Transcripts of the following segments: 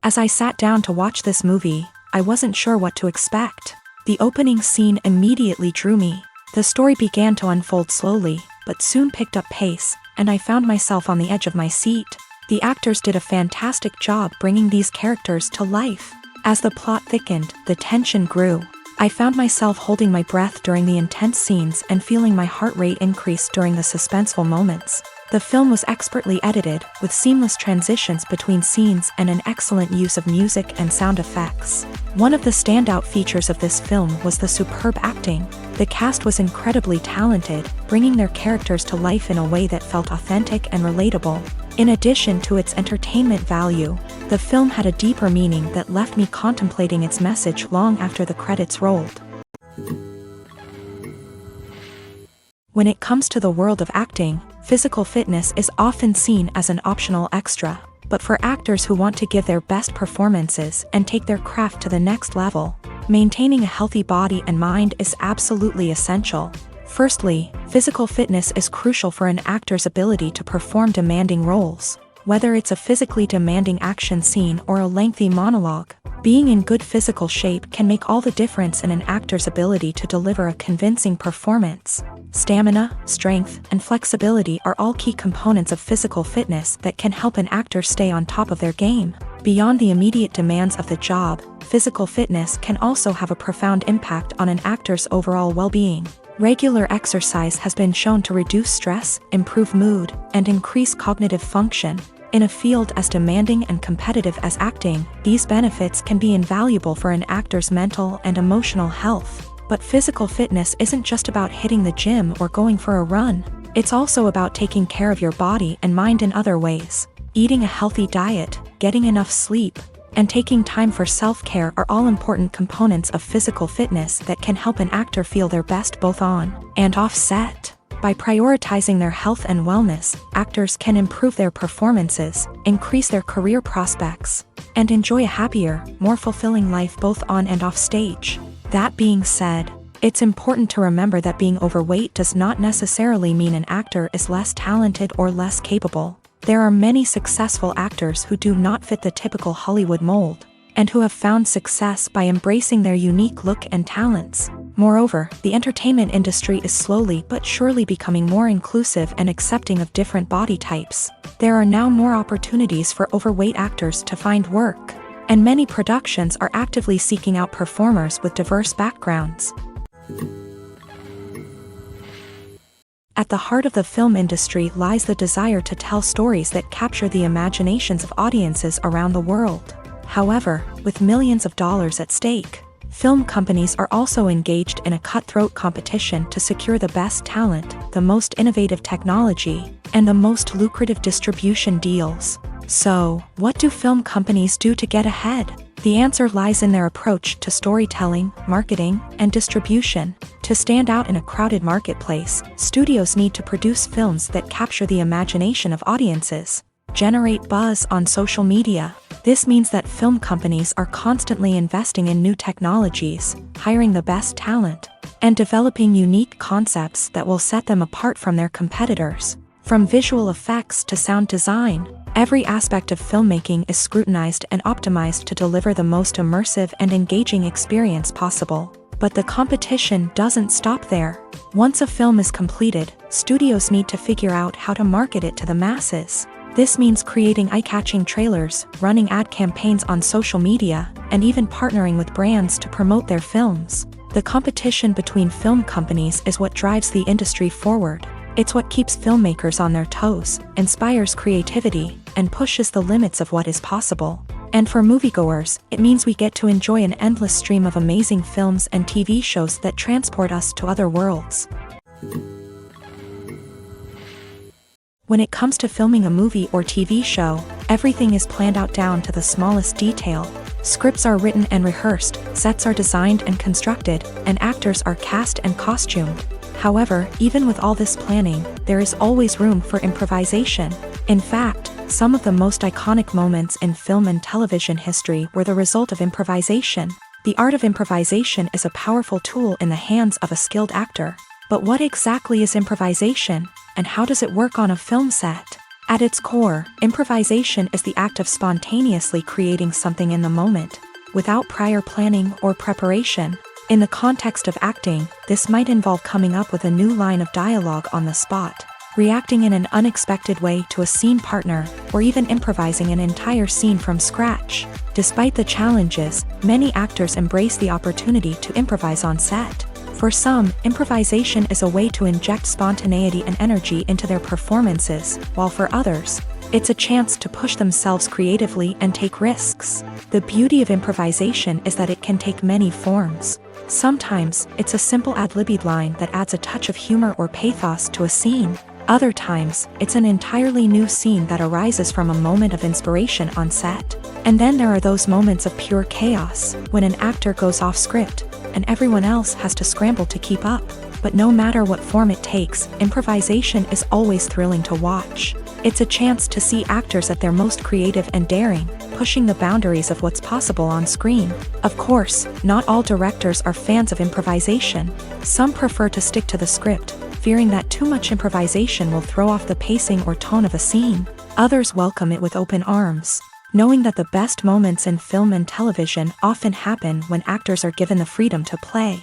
As I sat down to watch this movie, I wasn't sure what to expect. The opening scene immediately drew me. The story began to unfold slowly, but soon picked up pace, and I found myself on the edge of my seat. The actors did a fantastic job bringing these characters to life. As the plot thickened, the tension grew. I found myself holding my breath during the intense scenes and feeling my heart rate increase during the suspenseful moments. The film was expertly edited, with seamless transitions between scenes and an excellent use of music and sound effects. One of the standout features of this film was the superb acting. The cast was incredibly talented, bringing their characters to life in a way that felt authentic and relatable. In addition to its entertainment value, the film had a deeper meaning that left me contemplating its message long after the credits rolled. When it comes to the world of acting, physical fitness is often seen as an optional extra, but for actors who want to give their best performances and take their craft to the next level, maintaining a healthy body and mind is absolutely essential. Firstly, physical fitness is crucial for an actor's ability to perform demanding roles. Whether it's a physically demanding action scene or a lengthy monologue, being in good physical shape can make all the difference in an actor's ability to deliver a convincing performance. Stamina, strength, and flexibility are all key components of physical fitness that can help an actor stay on top of their game. Beyond the immediate demands of the job, physical fitness can also have a profound impact on an actor's overall well-being. Regular exercise has been shown to reduce stress, improve mood, and increase cognitive function. In a field as demanding and competitive as acting, these benefits can be invaluable for an actor's mental and emotional health. But physical fitness isn't just about hitting the gym or going for a run. It's also about taking care of your body and mind in other ways. Eating a healthy diet, getting enough sleep, and taking time for self-care are all important components of physical fitness that can help an actor feel their best both on and off set. By prioritizing their health and wellness, actors can improve their performances, increase their career prospects, and enjoy a happier, more fulfilling life both on and off stage. That being said, it's important to remember that being overweight does not necessarily mean an actor is less talented or less capable. There are many successful actors who do not fit the typical Hollywood mold, and who have found success by embracing their unique look and talents. Moreover, the entertainment industry is slowly but surely becoming more inclusive and accepting of different body types. There are now more opportunities for overweight actors to find work, and many productions are actively seeking out performers with diverse backgrounds. At the heart of the film industry lies the desire to tell stories that capture the imaginations of audiences around the world. However, with millions of dollars at stake, film companies are also engaged in a cutthroat competition to secure the best talent, the most innovative technology, and the most lucrative distribution deals. So, what do film companies do to get ahead? The answer lies in their approach to storytelling, marketing, and distribution. To stand out in a crowded marketplace, studios need to produce films that capture the imagination of audiences, generate buzz on social media. This means that film companies are constantly investing in new technologies, hiring the best talent, and developing unique concepts that will set them apart from their competitors. From visual effects to sound design, every aspect of filmmaking is scrutinized and optimized to deliver the most immersive and engaging experience possible. But the competition doesn't stop there. Once a film is completed, studios need to figure out how to market it to the masses. This means creating eye-catching trailers, running ad campaigns on social media, and even partnering with brands to promote their films. The competition between film companies is what drives the industry forward. It's what keeps filmmakers on their toes, inspires creativity, and pushes the limits of what is possible. And for moviegoers, it means we get to enjoy an endless stream of amazing films and TV shows that transport us to other worlds. When it comes to filming a movie or TV show, everything is planned out down to the smallest detail. Scripts are written and rehearsed, sets are designed and constructed, and actors are cast and costumed. However, even with all this planning, there is always room for improvisation. In fact, some of the most iconic moments in film and television history were the result of improvisation. The art of improvisation is a powerful tool in the hands of a skilled actor. But what exactly is improvisation, and how does it work on a film set? At its core, improvisation is the act of spontaneously creating something in the moment, without prior planning or preparation. In the context of acting, this might involve coming up with a new line of dialogue on the spot, reacting in an unexpected way to a scene partner, or even improvising an entire scene from scratch. Despite the challenges, many actors embrace the opportunity to improvise on set. For some, improvisation is a way to inject spontaneity and energy into their performances, while for others, it's a chance to push themselves creatively and take risks. The beauty of improvisation is that it can take many forms. Sometimes, it's a simple ad-libbed line that adds a touch of humor or pathos to a scene. Other times, it's an entirely new scene that arises from a moment of inspiration on set. And then there are those moments of pure chaos, when an actor goes off script, and everyone else has to scramble to keep up. But no matter what form it takes, improvisation is always thrilling to watch. It's a chance to see actors at their most creative and daring, pushing the boundaries of what's possible on screen. Of course, not all directors are fans of improvisation. Some prefer to stick to the script, fearing that too much improvisation will throw off the pacing or tone of a scene. Others welcome it with open arms, knowing that the best moments in film and television often happen when actors are given the freedom to play.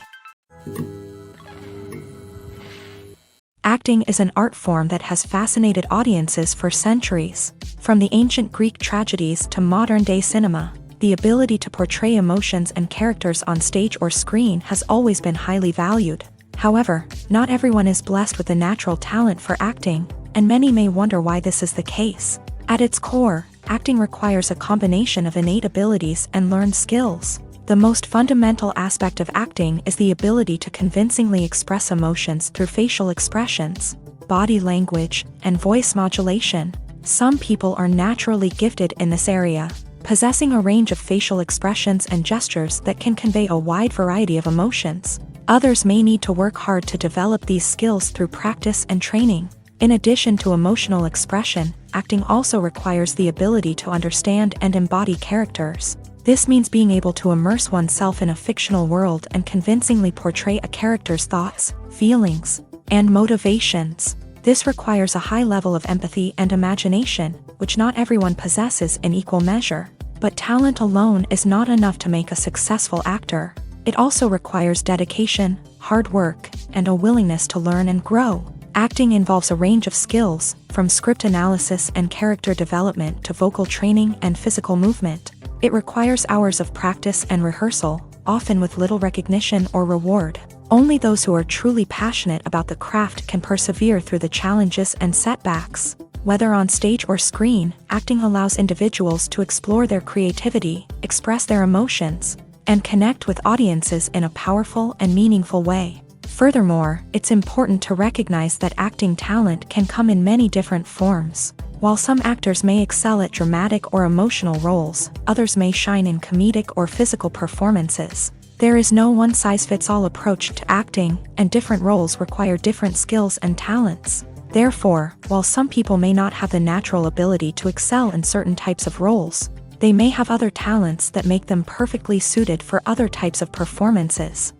Acting is an art form that has fascinated audiences for centuries. From the ancient Greek tragedies to modern-day cinema, the ability to portray emotions and characters on stage or screen has always been highly valued. However, not everyone is blessed with the natural talent for acting, and many may wonder why this is the case. At its core, acting requires a combination of innate abilities and learned skills. The most fundamental aspect of acting is the ability to convincingly express emotions through facial expressions, body language, and voice modulation. Some people are naturally gifted in this area, possessing a range of facial expressions and gestures that can convey a wide variety of emotions. Others may need to work hard to develop these skills through practice and training. In addition to emotional expression, acting also requires the ability to understand and embody characters. This means being able to immerse oneself in a fictional world and convincingly portray a character's thoughts, feelings, and motivations. This requires a high level of empathy and imagination, which not everyone possesses in equal measure. But talent alone is not enough to make a successful actor. It also requires dedication, hard work, and a willingness to learn and grow. Acting involves a range of skills, from script analysis and character development to vocal training and physical movement. It requires hours of practice and rehearsal, often with little recognition or reward. Only those who are truly passionate about the craft can persevere through the challenges and setbacks. Whether on stage or screen, acting allows individuals to explore their creativity, express their emotions, and connect with audiences in a powerful and meaningful way. Furthermore, it's important to recognize that acting talent can come in many different forms. While some actors may excel at dramatic or emotional roles, others may shine in comedic or physical performances. There is no one-size-fits-all approach to acting, and different roles require different skills and talents. Therefore, while some people may not have the natural ability to excel in certain types of roles, they may have other talents that make them perfectly suited for other types of performances.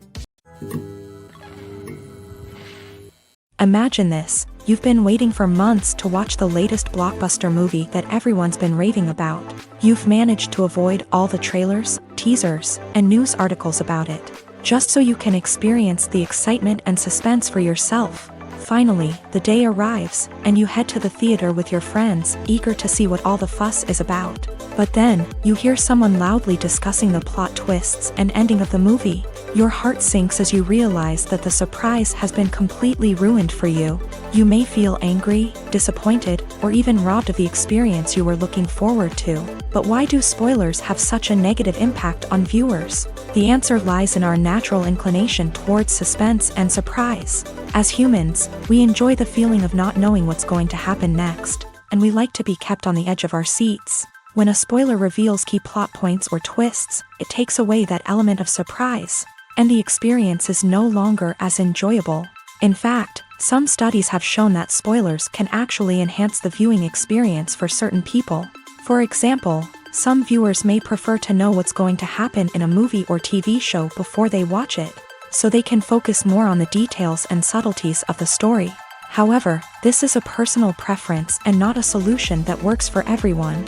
Imagine this: you've been waiting for months to watch the latest blockbuster movie that everyone's been raving about. You've managed to avoid all the trailers, teasers, and news articles about it, just so you can experience the excitement and suspense for yourself. Finally, the day arrives, and you head to the theater with your friends, eager to see what all the fuss is about. But then, you hear someone loudly discussing the plot twists and ending of the movie. Your heart sinks as you realize that the surprise has been completely ruined for you. You may feel angry, disappointed, or even robbed of the experience you were looking forward to. But why do spoilers have such a negative impact on viewers? The answer lies in our natural inclination towards suspense and surprise. As humans, we enjoy the feeling of not knowing what's going to happen next, and we like to be kept on the edge of our seats. When a spoiler reveals key plot points or twists, it takes away that element of surprise, and the experience is no longer as enjoyable. In fact, some studies have shown that spoilers can actually enhance the viewing experience for certain people. For example, some viewers may prefer to know what's going to happen in a movie or TV show before they watch it, so they can focus more on the details and subtleties of the story. However, this is a personal preference and not a solution that works for everyone.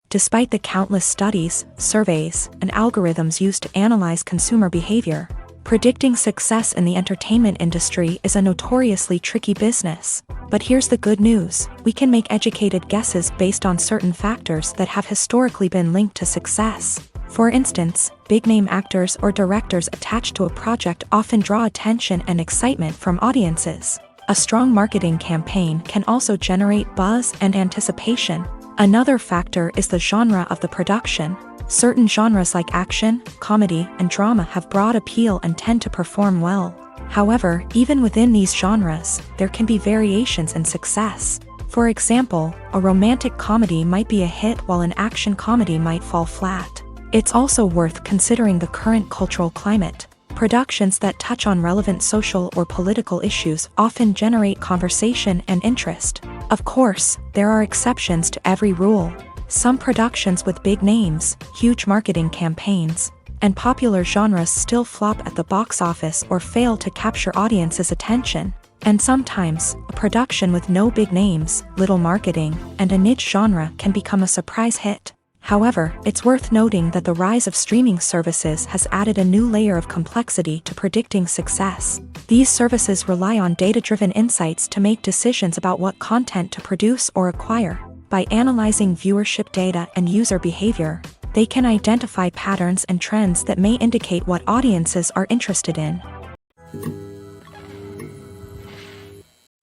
Despite the countless studies, surveys, and algorithms used to analyze consumer behavior, predicting success in the entertainment industry is a notoriously tricky business. But here's the good news: we can make educated guesses based on certain factors that have historically been linked to success. For instance, big-name actors or directors attached to a project often draw attention and excitement from audiences. A strong marketing campaign can also generate buzz and anticipation. Another factor is the genre of the production. Certain genres like action, comedy, and drama have broad appeal and tend to perform well. However, even within these genres, there can be variations in success. For example, a romantic comedy might be a hit while an action comedy might fall flat. It's also worth considering the current cultural climate. Productions that touch on relevant social or political issues often generate conversation and interest. Of course, there are exceptions to every rule. Some productions with big names, huge marketing campaigns, and popular genres still flop at the box office or fail to capture audiences' attention. And sometimes, a production with no big names, little marketing, and a niche genre can become a surprise hit. However, it's worth noting that the rise of streaming services has added a new layer of complexity to predicting success. These services rely on data-driven insights to make decisions about what content to produce or acquire. By analyzing viewership data and user behavior, they can identify patterns and trends that may indicate what audiences are interested in.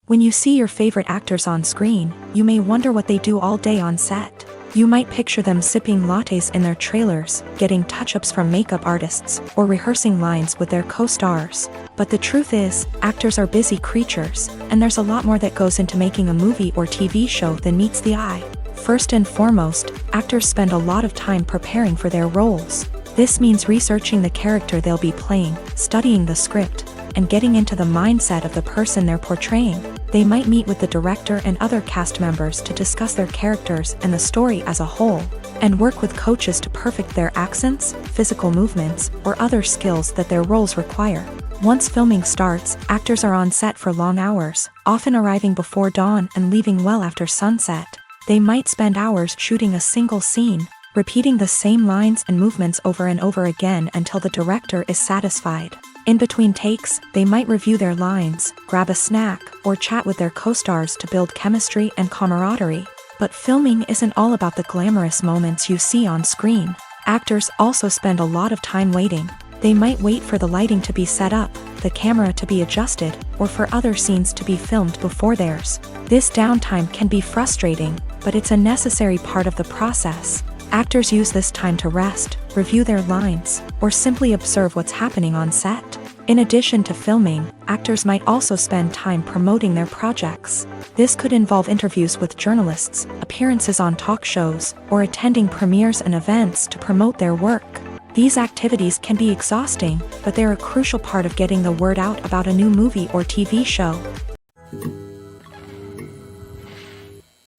When you see your favorite actors on screen, you may wonder what they do all day on set. You might picture them sipping lattes in their trailers, getting touch-ups from makeup artists, or rehearsing lines with their co-stars. But the truth is, actors are busy creatures, and there's a lot more that goes into making a movie or TV show than meets the eye. First and foremost, actors spend a lot of time preparing for their roles. This means researching the character they'll be playing, studying the script, and getting into the mindset of the person they're portraying. They might meet with the director and other cast members to discuss their characters and the story as a whole, and work with coaches to perfect their accents, physical movements, or other skills that their roles require. Once filming starts, actors are on set for long hours, often arriving before dawn and leaving well after sunset. They might spend hours shooting a single scene, repeating the same lines and movements over and over again until the director is satisfied. In between takes, they might review their lines, grab a snack, or chat with their co-stars to build chemistry and camaraderie. But filming isn't all about the glamorous moments you see on screen. Actors also spend a lot of time waiting. They might wait for the lighting to be set up, the camera to be adjusted, or for other scenes to be filmed before theirs. This downtime can be frustrating, but it's a necessary part of the process. Actors use this time to rest, review their lines, or simply observe what's happening on set. In addition to filming, actors might also spend time promoting their projects. This could involve interviews with journalists, appearances on talk shows, or attending premieres and events to promote their work. These activities can be exhausting, but they're a crucial part of getting the word out about a new movie or TV show.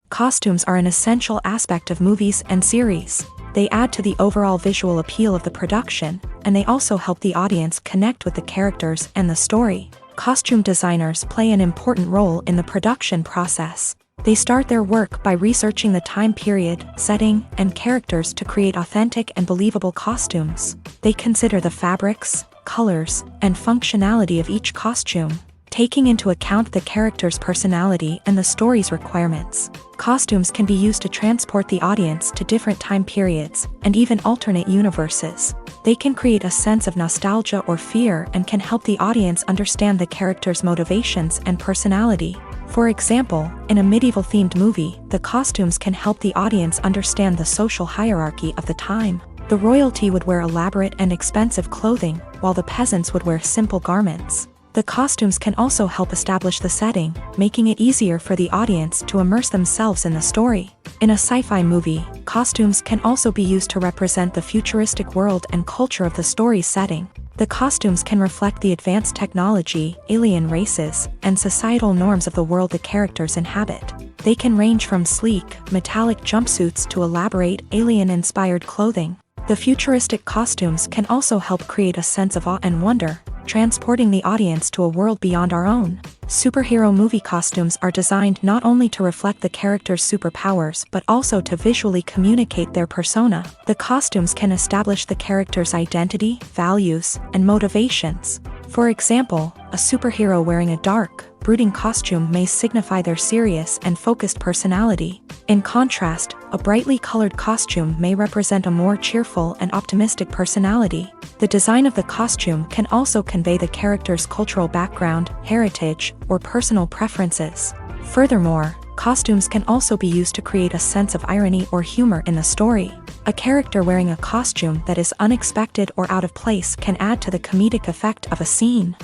Costumes are an essential aspect of movies and series. They add to the overall visual appeal of the production, and they also help the audience connect with the characters and the story. Costume designers play an important role in the production process. They start their work by researching the time period, setting, and characters to create authentic and believable costumes. They consider the fabrics, colors, and functionality of each costume, taking into account the character's personality and the story's requirements. Costumes can be used to transport the audience to different time periods, and even alternate universes. They can create a sense of nostalgia or fear and can help the audience understand the character's motivations and personality. For example, in a medieval-themed movie, the costumes can help the audience understand the social hierarchy of the time. The royalty would wear elaborate and expensive clothing, while the peasants would wear simple garments. The costumes can also help establish the setting, making it easier for the audience to immerse themselves in the story. In a sci-fi movie, costumes can also be used to represent the futuristic world and culture of the story's setting. The costumes can reflect the advanced technology, alien races, and societal norms of the world the characters inhabit. They can range from sleek, metallic jumpsuits to elaborate, alien-inspired clothing. The futuristic costumes can also help create a sense of awe and wonder, transporting the audience to a world beyond our own. Superhero movie costumes are designed not only to reflect the character's superpowers but also to visually communicate their persona. The costumes can establish the character's identity, values, and motivations. For example, a superhero wearing a dark, brooding costume may signify their serious and focused personality. In contrast, a brightly colored costume may represent a more cheerful and optimistic personality. The design of the costume can also convey the character's cultural background, heritage, or personal preferences. Furthermore, costumes can also be used to create a sense of irony or humor in the story. A character wearing a costume that is unexpected or out of place can add to the comedic effect of a scene.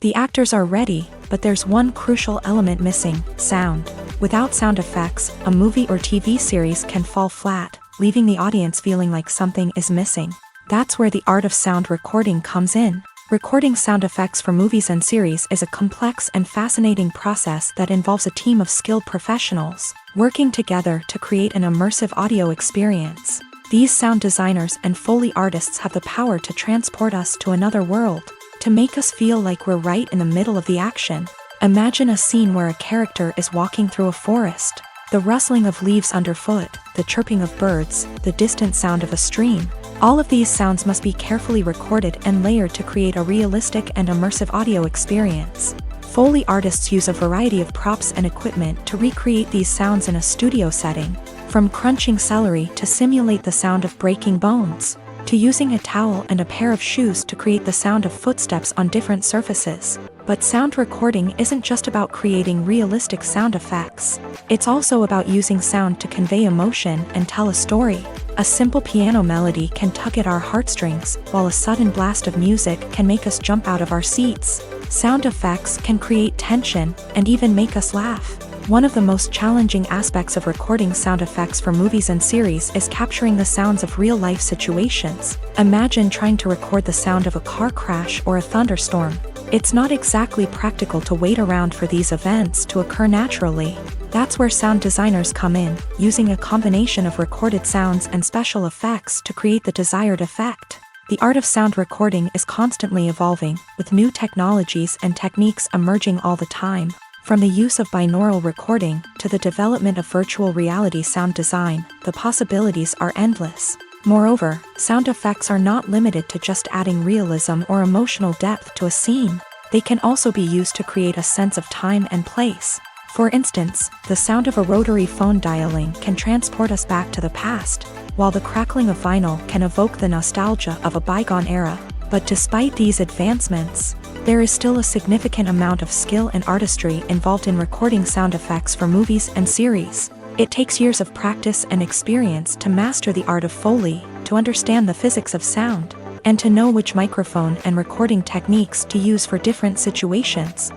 The actors are ready, but there's one crucial element missing: sound. Without sound effects, a movie or TV series can fall flat, leaving the audience feeling like something is missing. That's where the art of sound recording comes in. Recording sound effects for movies and series is a complex and fascinating process that involves a team of skilled professionals working together to create an immersive audio experience. These sound designers and Foley artists have the power to transport us to another world, to make us feel like we're right in the middle of the action. Imagine a scene where a character is walking through a forest. The rustling of leaves underfoot, the chirping of birds, the distant sound of a stream. All of these sounds must be carefully recorded and layered to create a realistic and immersive audio experience. Foley artists use a variety of props and equipment to recreate these sounds in a studio setting, from crunching celery to simulate the sound of breaking bones, to using a towel and a pair of shoes to create the sound of footsteps on different surfaces. But sound recording isn't just about creating realistic sound effects. It's also about using sound to convey emotion and tell a story. A simple piano melody can tug at our heartstrings, while a sudden blast of music can make us jump out of our seats. Sound effects can create tension and even make us laugh. One of the most challenging aspects of recording sound effects for movies and series is capturing the sounds of real-life situations. Imagine trying to record the sound of a car crash or a thunderstorm. It's not exactly practical to wait around for these events to occur naturally. That's where sound designers come in, using a combination of recorded sounds and special effects to create the desired effect. The art of sound recording is constantly evolving, with new technologies and techniques emerging all the time. From the use of binaural recording to the development of virtual reality sound design, the possibilities are endless. Moreover, sound effects are not limited to just adding realism or emotional depth to a scene. They can also be used to create a sense of time and place. For instance, the sound of a rotary phone dialing can transport us back to the past, while the crackling of vinyl can evoke the nostalgia of a bygone era. But despite these advancements, there is still a significant amount of skill and artistry involved in recording sound effects for movies and series. It takes years of practice and experience to master the art of Foley, to understand the physics of sound, and to know which microphone and recording techniques to use for different situations.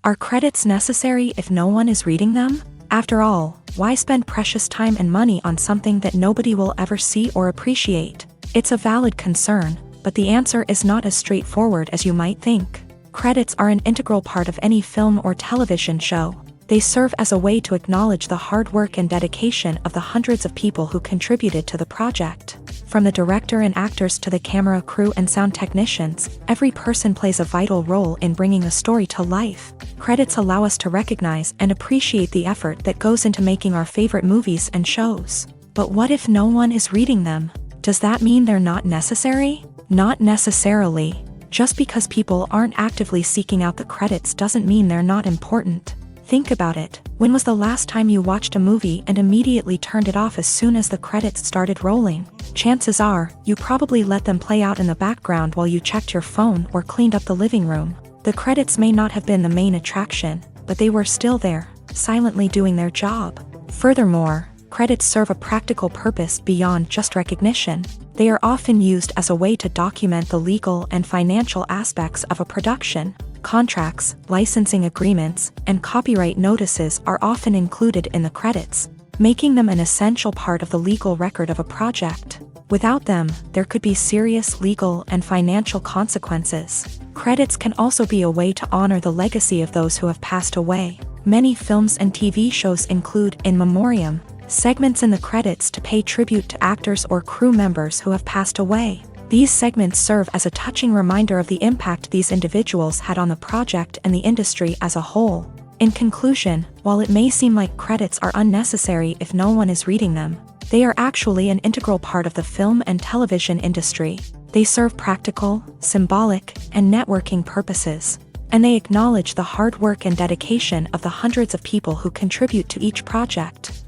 Are credits necessary if no one is reading them? After all, why spend precious time and money on something that nobody will ever see or appreciate? It's a valid concern, but the answer is not as straightforward as you might think. Credits are an integral part of any film or television show. They serve as a way to acknowledge the hard work and dedication of the hundreds of people who contributed to the project. From the director and actors to the camera crew and sound technicians, every person plays a vital role in bringing a story to life. Credits allow us to recognize and appreciate the effort that goes into making our favorite movies and shows. But what if no one is reading them? Does that mean they're not necessary? Not necessarily. Just because people aren't actively seeking out the credits doesn't mean they're not important. Think about it. When was the last time you watched a movie and immediately turned it off as soon as the credits started rolling? Chances are, you probably let them play out in the background while you checked your phone or cleaned up the living room. The credits may not have been the main attraction, but they were still there, silently doing their job. Furthermore, credits serve a practical purpose beyond just recognition. They are often used as a way to document the legal and financial aspects of a production. Contracts, licensing agreements, and copyright notices are often included in the credits, making them an essential part of the legal record of a project. Without them, there could be serious legal and financial consequences. Credits can also be a way to honor the legacy of those who have passed away. Many films and TV shows include in memoriam segments in the credits to pay tribute to actors or crew members who have passed away. These segments serve as a touching reminder of the impact these individuals had on the project and the industry as a whole. In conclusion, while it may seem like credits are unnecessary if no one is reading them, they are actually an integral part of the film and television industry. They serve practical, symbolic, and networking purposes, and they acknowledge the hard work and dedication of the hundreds of people who contribute to each project.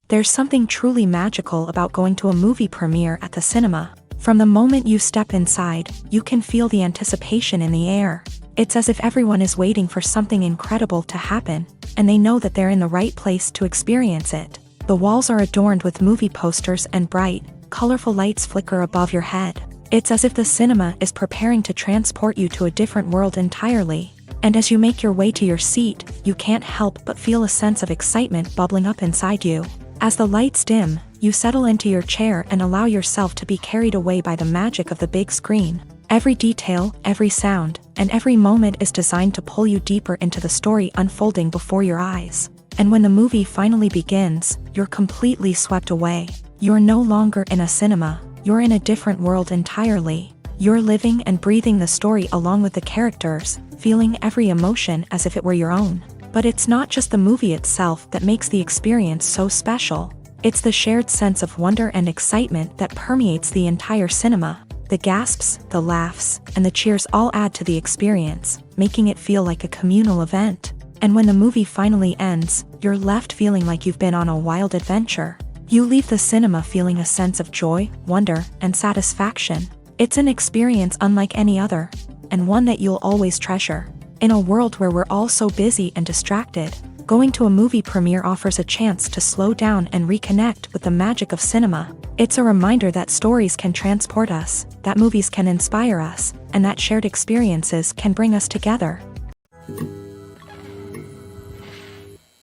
There's something truly magical about going to a movie premiere at the cinema. From the moment you step inside, you can feel the anticipation in the air. It's as if everyone is waiting for something incredible to happen, and they know that they're in the right place to experience it. The walls are adorned with movie posters and bright, colorful lights flicker above your head. It's as if the cinema is preparing to transport you to a different world entirely. And as you make your way to your seat, you can't help but feel a sense of excitement bubbling up inside you. As the lights dim, you settle into your chair and allow yourself to be carried away by the magic of the big screen. Every detail, every sound, and every moment is designed to pull you deeper into the story unfolding before your eyes. And when the movie finally begins, you're completely swept away. You're no longer in a cinema, you're in a different world entirely. You're living and breathing the story along with the characters, feeling every emotion as if it were your own. But it's not just the movie itself that makes the experience so special. It's the shared sense of wonder and excitement that permeates the entire cinema. The gasps, the laughs, and the cheers all add to the experience, making it feel like a communal event. And when the movie finally ends, you're left feeling like you've been on a wild adventure. You leave the cinema feeling a sense of joy, wonder, and satisfaction. It's an experience unlike any other, and one that you'll always treasure. In a world where we're all so busy and distracted, going to a movie premiere offers a chance to slow down and reconnect with the magic of cinema. It's a reminder that stories can transport us, that movies can inspire us, and that shared experiences can bring us together.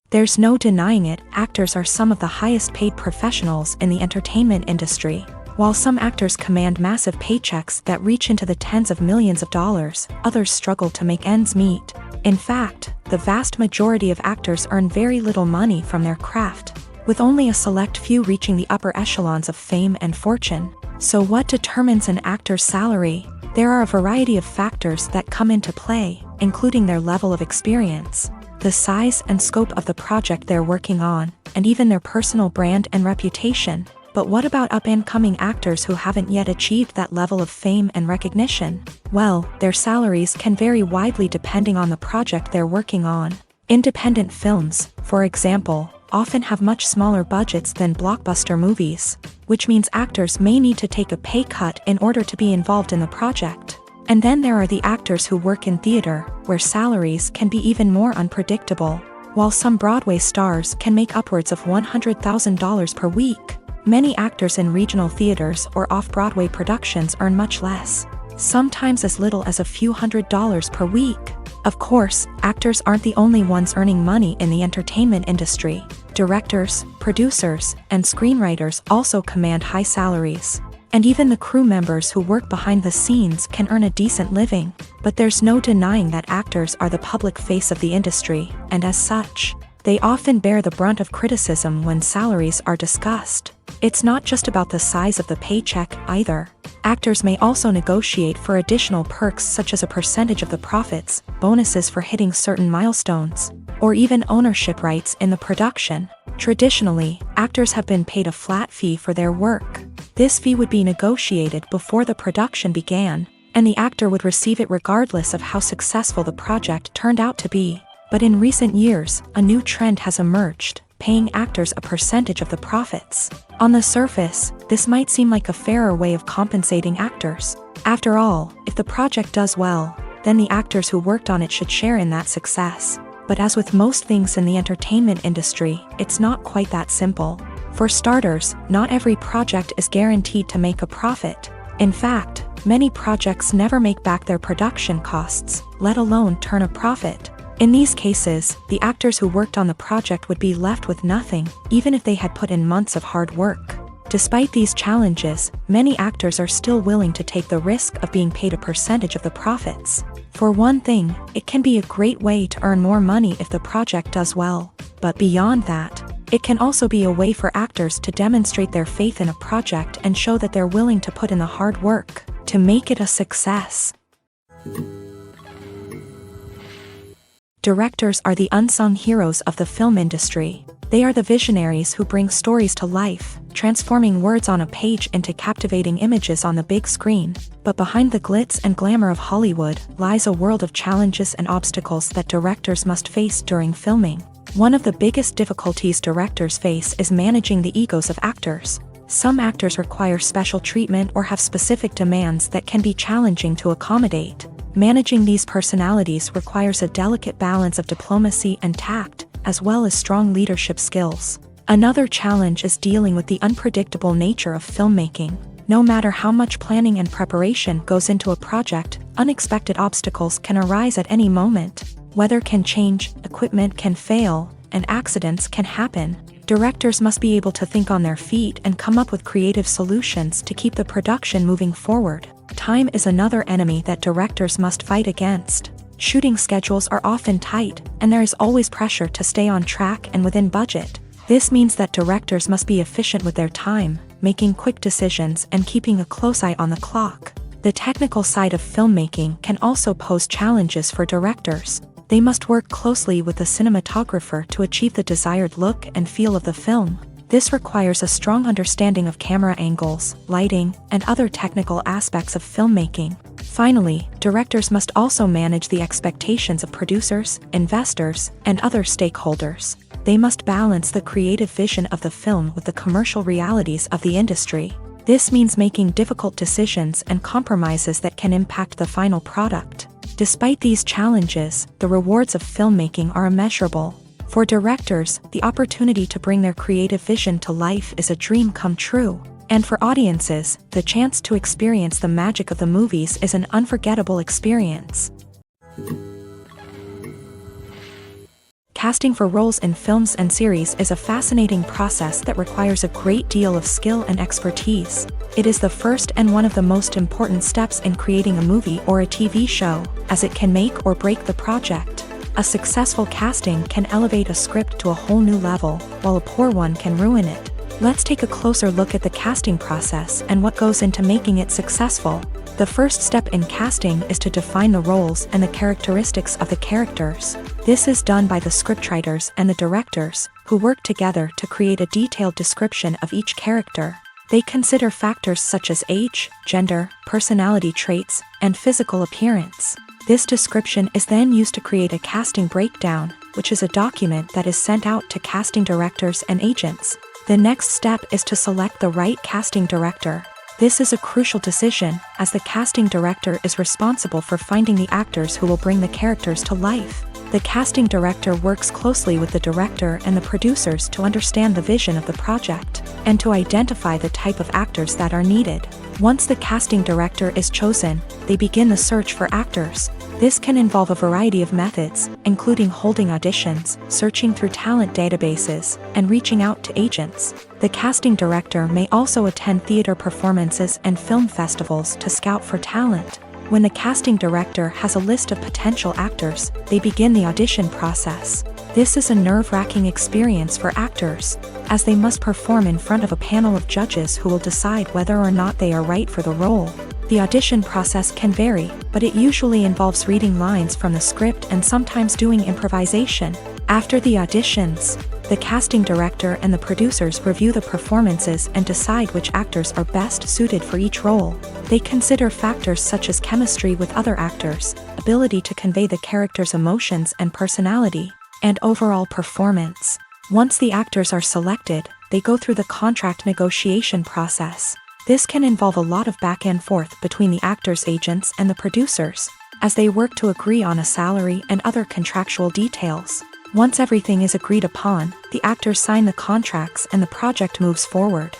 There's no denying it, actors are some of the highest paid professionals in the entertainment industry. While some actors command massive paychecks that reach into the tens of millions of dollars, others struggle to make ends meet. In fact, the vast majority of actors earn very little money from their craft, with only a select few reaching the upper echelons of fame and fortune. So what determines an actor's salary? There are a variety of factors that come into play, including their level of experience, the size and scope of the project they're working on, and even their personal brand and reputation. But what about up-and-coming actors who haven't yet achieved that level of fame and recognition? Well, their salaries can vary widely depending on the project they're working on. Independent films, for example, often have much smaller budgets than blockbuster movies, which means actors may need to take a pay cut in order to be involved in the project. And then there are the actors who work in theater, where salaries can be even more unpredictable. While some Broadway stars can make upwards of $100,000 per week, many actors in regional theaters or off-Broadway productions earn much less, sometimes as little as a few $100s per week. Of course, actors aren't the only ones earning money in the entertainment industry. Directors, producers, and screenwriters also command high salaries. And even the crew members who work behind the scenes can earn a decent living. But there's no denying that actors are the public face of the industry, and as such, they often bear the brunt of criticism when salaries are discussed. It's not just about the size of the paycheck, either. Actors may also negotiate for additional perks such as a percentage of the profits, bonuses for hitting certain milestones, or even ownership rights in the production. Traditionally, actors have been paid a flat fee for their work. This fee would be negotiated before the production began, and the actor would receive it regardless of how successful the project turned out to be. But in recent years, a new trend has emerged, paying actors a percentage of the profits. On the surface, this might seem like a fairer way of compensating actors. After all, if the project does well, then the actors who worked on it should share in that success. But as with most things in the entertainment industry, it's not quite that simple. For starters, not every project is guaranteed to make a profit. In fact, many projects never make back their production costs, let alone turn a profit. In these cases, the actors who worked on the project would be left with nothing, even if they had put in months of hard work. Despite these challenges, many actors are still willing to take the risk of being paid a percentage of the profits. For one thing, it can be a great way to earn more money if the project does well. But beyond that, it can also be a way for actors to demonstrate their faith in a project and show that they're willing to put in the hard work to make it a success. Directors are the unsung heroes of the film industry. They are the visionaries who bring stories to life, transforming words on a page into captivating images on the big screen. But behind the glitz and glamour of Hollywood lies a world of challenges and obstacles that directors must face during filming. One of the biggest difficulties directors face is managing the egos of actors. Some actors require special treatment or have specific demands that can be challenging to accommodate. Managing these personalities requires a delicate balance of diplomacy and tact, as well as strong leadership skills. Another challenge is dealing with the unpredictable nature of filmmaking. No matter how much planning and preparation goes into a project, unexpected obstacles can arise at any moment. Weather can change, equipment can fail, and accidents can happen. Directors must be able to think on their feet and come up with creative solutions to keep the production moving forward. Time is another enemy that directors must fight against. Shooting schedules are often tight, and there is always pressure to stay on track and within budget. This means that directors must be efficient with their time, making quick decisions and keeping a close eye on the clock. The technical side of filmmaking can also pose challenges for directors. They must work closely with the cinematographer to achieve the desired look and feel of the film. This requires a strong understanding of camera angles, lighting, and other technical aspects of filmmaking. Finally, directors must also manage the expectations of producers, investors, and other stakeholders. They must balance the creative vision of the film with the commercial realities of the industry. This means making difficult decisions and compromises that can impact the final product. Despite these challenges, the rewards of filmmaking are immeasurable. For directors, the opportunity to bring their creative vision to life is a dream come true. And for audiences, the chance to experience the magic of the movies is an unforgettable experience. Casting for roles in films and series is a fascinating process that requires a great deal of skill and expertise. It is the first and one of the most important steps in creating a movie or a TV show, as it can make or break the project. A successful casting can elevate a script to a whole new level, while a poor one can ruin it. Let's take a closer look at the casting process and what goes into making it successful. The first step in casting is to define the roles and the characteristics of the characters. This is done by the scriptwriters and the directors, who work together to create a detailed description of each character. They consider factors such as age, gender, personality traits, and physical appearance. This description is then used to create a casting breakdown, which is a document that is sent out to casting directors and agents. The next step is to select the right casting director. This is a crucial decision, as the casting director is responsible for finding the actors who will bring the characters to life. The casting director works closely with the director and the producers to understand the vision of the project, and to identify the type of actors that are needed. Once the casting director is chosen, they begin the search for actors. This can involve a variety of methods, including holding auditions, searching through talent databases, and reaching out to agents. The casting director may also attend theater performances and film festivals to scout for talent. When the casting director has a list of potential actors, they begin the audition process. This is a nerve-wracking experience for actors, as they must perform in front of a panel of judges who will decide whether or not they are right for the role. The audition process can vary, but it usually involves reading lines from the script and sometimes doing improvisation. After the auditions, the casting director and the producers review the performances and decide which actors are best suited for each role. They consider factors such as chemistry with other actors, ability to convey the character's emotions and personality, and overall performance. Once the actors are selected, they go through the contract negotiation process. This can involve a lot of back and forth between the actors' agents and the producers, as they work to agree on a salary and other contractual details. Once everything is agreed upon, the actors sign the contracts and the project moves forward.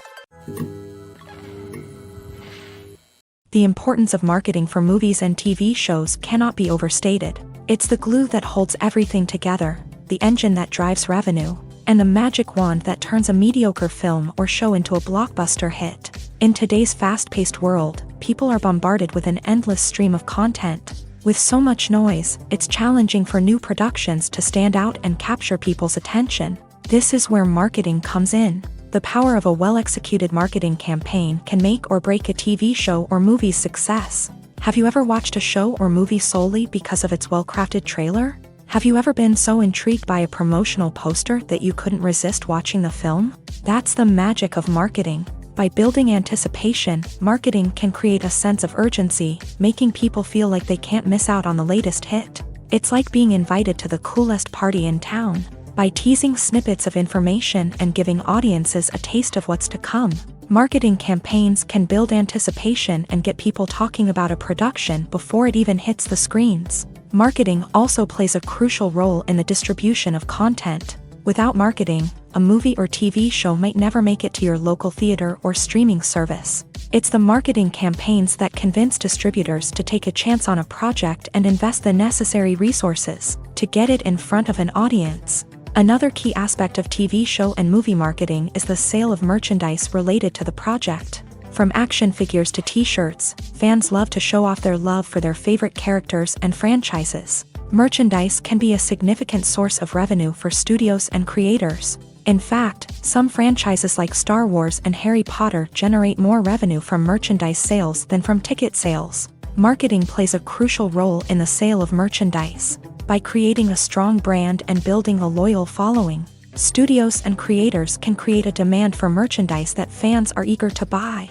The importance of marketing for movies and TV shows cannot be overstated. It's the glue that holds everything together, the engine that drives revenue, and the magic wand that turns a mediocre film or show into a blockbuster hit. In today's fast-paced world, people are bombarded with an endless stream of content. With so much noise, it's challenging for new productions to stand out and capture people's attention. This is where marketing comes in. The power of a well-executed marketing campaign can make or break a TV show or movie's success. Have you ever watched a show or movie solely because of its well-crafted trailer? Have you ever been so intrigued by a promotional poster that you couldn't resist watching the film? That's the magic of marketing. By building anticipation, marketing can create a sense of urgency, making people feel like they can't miss out on the latest hit. It's like being invited to the coolest party in town. By teasing snippets of information and giving audiences a taste of what's to come, marketing campaigns can build anticipation and get people talking about a production before it even hits the screens. Marketing also plays a crucial role in the distribution of content. Without marketing, a movie or TV show might never make it to your local theater or streaming service. It's the marketing campaigns that convince distributors to take a chance on a project and invest the necessary resources to get it in front of an audience. Another key aspect of TV show and movie marketing is the sale of merchandise related to the project. From action figures to t-shirts, fans love to show off their love for their favorite characters and franchises. Merchandise can be a significant source of revenue for studios and creators. In fact, some franchises like Star Wars and Harry Potter generate more revenue from merchandise sales than from ticket sales. Marketing plays a crucial role in the sale of merchandise. By creating a strong brand and building a loyal following, studios and creators can create a demand for merchandise that fans are eager to buy.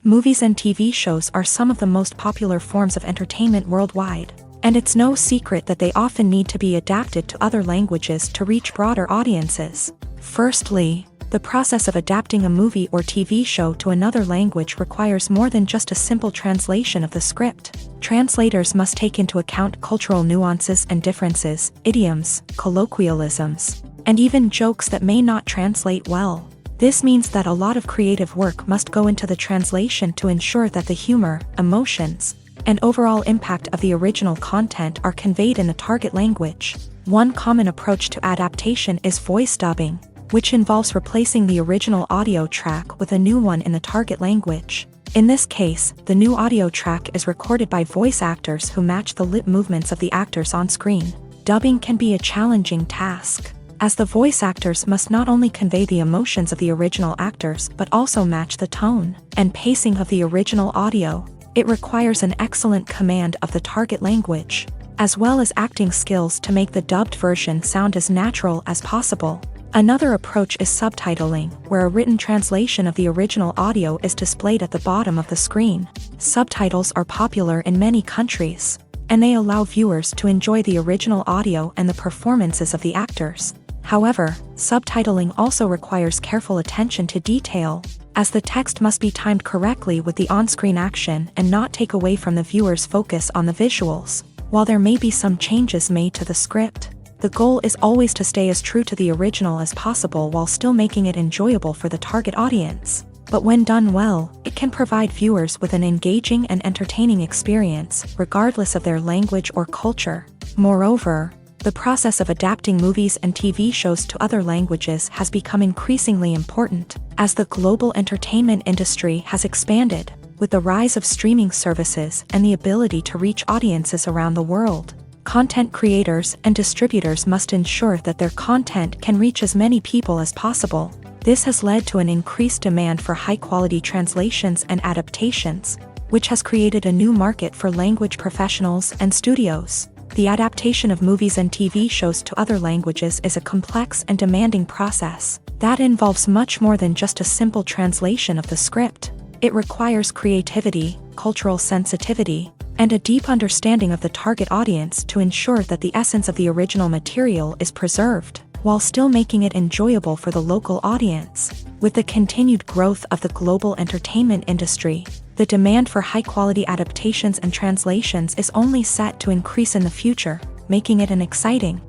Movies and TV shows are some of the most popular forms of entertainment worldwide, and it's no secret that they often need to be adapted to other languages to reach broader audiences. Firstly, the process of adapting a movie or TV show to another language requires more than just a simple translation of the script. Translators must take into account cultural nuances and differences, idioms, colloquialisms, and even jokes that may not translate well. This means that a lot of creative work must go into the translation to ensure that the humor, emotions, and overall impact of the original content are conveyed in the target language. One common approach to adaptation is voice dubbing, which involves replacing the original audio track with a new one in the target language. In this case, the new audio track is recorded by voice actors who match the lip movements of the actors on screen. Dubbing can be a challenging task, as the voice actors must not only convey the emotions of the original actors but also match the tone and pacing of the original audio. It requires an excellent command of the target language, as well as acting skills to make the dubbed version sound as natural as possible. Another approach is subtitling, where a written translation of the original audio is displayed at the bottom of the screen. Subtitles are popular in many countries, and they allow viewers to enjoy the original audio and the performances of the actors. However, subtitling also requires careful attention to detail, as the text must be timed correctly with the on-screen action and not take away from the viewer's focus on the visuals. While there may be some changes made to the script, the goal is always to stay as true to the original as possible while still making it enjoyable for the target audience. But when done well, it can provide viewers with an engaging and entertaining experience, regardless of their language or culture. Moreover, the process of adapting movies and TV shows to other languages has become increasingly important, as the global entertainment industry has expanded, with the rise of streaming services and the ability to reach audiences around the world. Content creators and distributors must ensure that their content can reach as many people as possible. This has led to an increased demand for high-quality translations and adaptations, which has created a new market for language professionals and studios. The adaptation of movies and TV shows to other languages is a complex and demanding process that involves much more than just a simple translation of the script. It requires creativity, cultural sensitivity, and a deep understanding of the target audience to ensure that the essence of the original material is preserved, while still making it enjoyable for the local audience. With the continued growth of the global entertainment industry, the demand for high-quality adaptations and translations is only set to increase in the future, making it an exciting.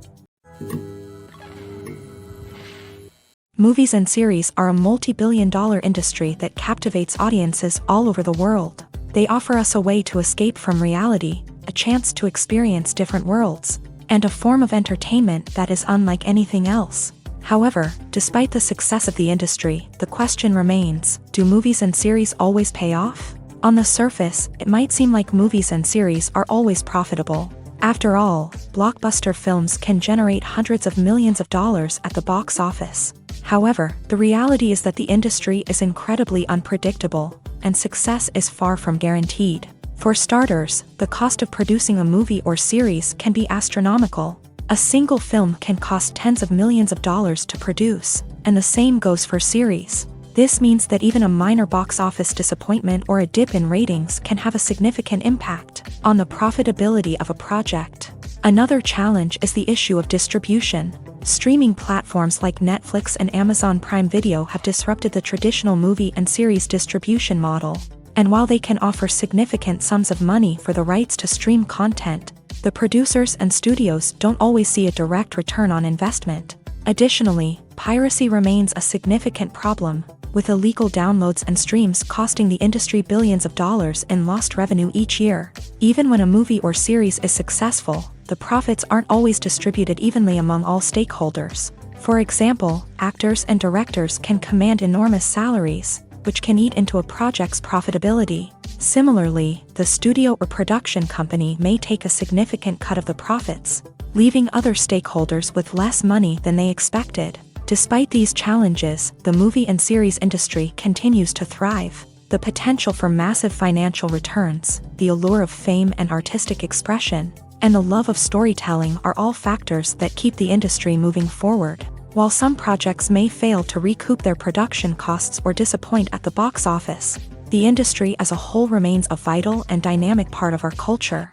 Movies and series are a multi-billion-dollar industry that captivates audiences all over the world. They offer us a way to escape from reality, a chance to experience different worlds, and a form of entertainment that is unlike anything else. However, despite the success of the industry, the question remains, do movies and series always pay off? On the surface, it might seem like movies and series are always profitable. After all, blockbuster films can generate hundreds of millions of dollars at the box office. However, the reality is that the industry is incredibly unpredictable, and success is far from guaranteed. For starters, the cost of producing a movie or series can be astronomical. A single film can cost tens of millions of dollars to produce, and the same goes for series. This means that even a minor box office disappointment or a dip in ratings can have a significant impact on the profitability of a project. Another challenge is the issue of distribution. Streaming platforms like Netflix and Amazon Prime Video have disrupted the traditional movie and series distribution model. And while they can offer significant sums of money for the rights to stream content, the producers and studios don't always see a direct return on investment. Additionally, piracy remains a significant problem, with illegal downloads and streams costing the industry billions of dollars in lost revenue each year. Even when a movie or series is successful, the profits aren't always distributed evenly among all stakeholders. For example, actors and directors can command enormous salaries, which can eat into a project's profitability. Similarly, the studio or production company may take a significant cut of the profits, leaving other stakeholders with less money than they expected. Despite these challenges, the movie and series industry continues to thrive. The potential for massive financial returns, the allure of fame and artistic expression, and the love of storytelling are all factors that keep the industry moving forward. While some projects may fail to recoup their production costs or disappoint at the box office, the industry as a whole remains a vital and dynamic part of our culture.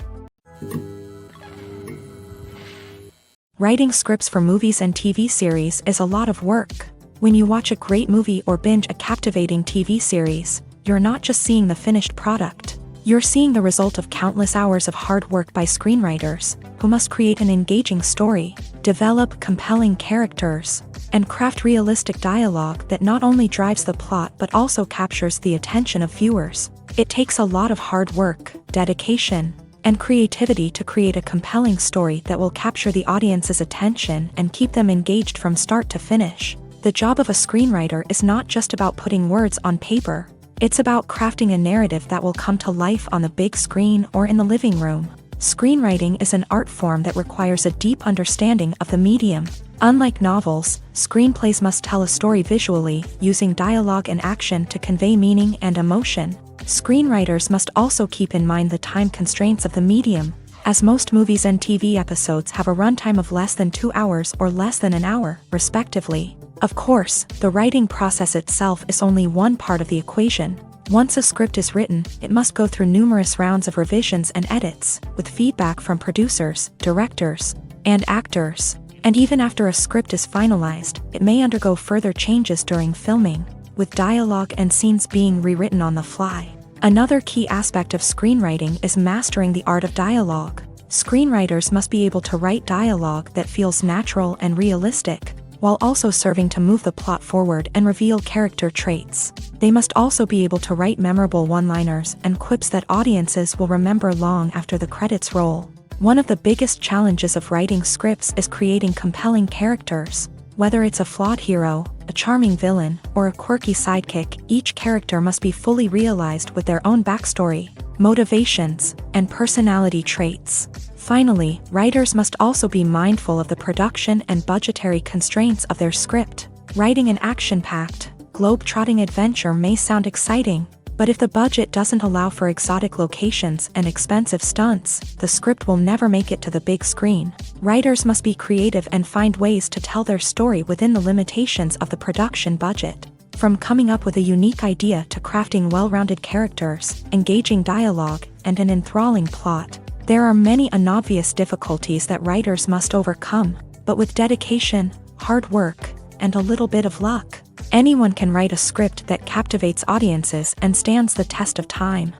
Writing scripts for movies and TV series is a lot of work. When you watch a great movie or binge a captivating TV series, you're not just seeing the finished product. You're seeing the result of countless hours of hard work by screenwriters, who must create an engaging story, develop compelling characters, and craft realistic dialogue that not only drives the plot but also captures the attention of viewers. It takes a lot of hard work, dedication, and creativity to create a compelling story that will capture the audience's attention and keep them engaged from start to finish. The job of a screenwriter is not just about putting words on paper. It's about crafting a narrative that will come to life on the big screen or in the living room. Screenwriting is an art form that requires a deep understanding of the medium. Unlike novels, screenplays must tell a story visually, using dialogue and action to convey meaning and emotion. Screenwriters must also keep in mind the time constraints of the medium, as most movies and TV episodes have a runtime of less than 2 hours or less than an hour, respectively. Of course, the writing process itself is only one part of the equation. Once a script is written, it must go through numerous rounds of revisions and edits, with feedback from producers, directors, and actors. And even after a script is finalized, it may undergo further changes during filming, with dialogue and scenes being rewritten on the fly. Another key aspect of screenwriting is mastering the art of dialogue. Screenwriters must be able to write dialogue that feels natural and realistic, while also serving to move the plot forward and reveal character traits. They must also be able to write memorable one-liners and quips that audiences will remember long after the credits roll. One of the biggest challenges of writing scripts is creating compelling characters. Whether it's a flawed hero, a charming villain, or a quirky sidekick, each character must be fully realized with their own backstory, motivations, and personality traits. Finally, writers must also be mindful of the production and budgetary constraints of their script. Writing an action-packed, globe-trotting adventure may sound exciting, but if the budget doesn't allow for exotic locations and expensive stunts, the script will never make it to the big screen. Writers must be creative and find ways to tell their story within the limitations of the production budget. From coming up with a unique idea to crafting well-rounded characters, engaging dialogue, and an enthralling plot, there are many unobvious difficulties that writers must overcome, but with dedication, hard work, and a little bit of luck, anyone can write a script that captivates audiences and stands the test of time.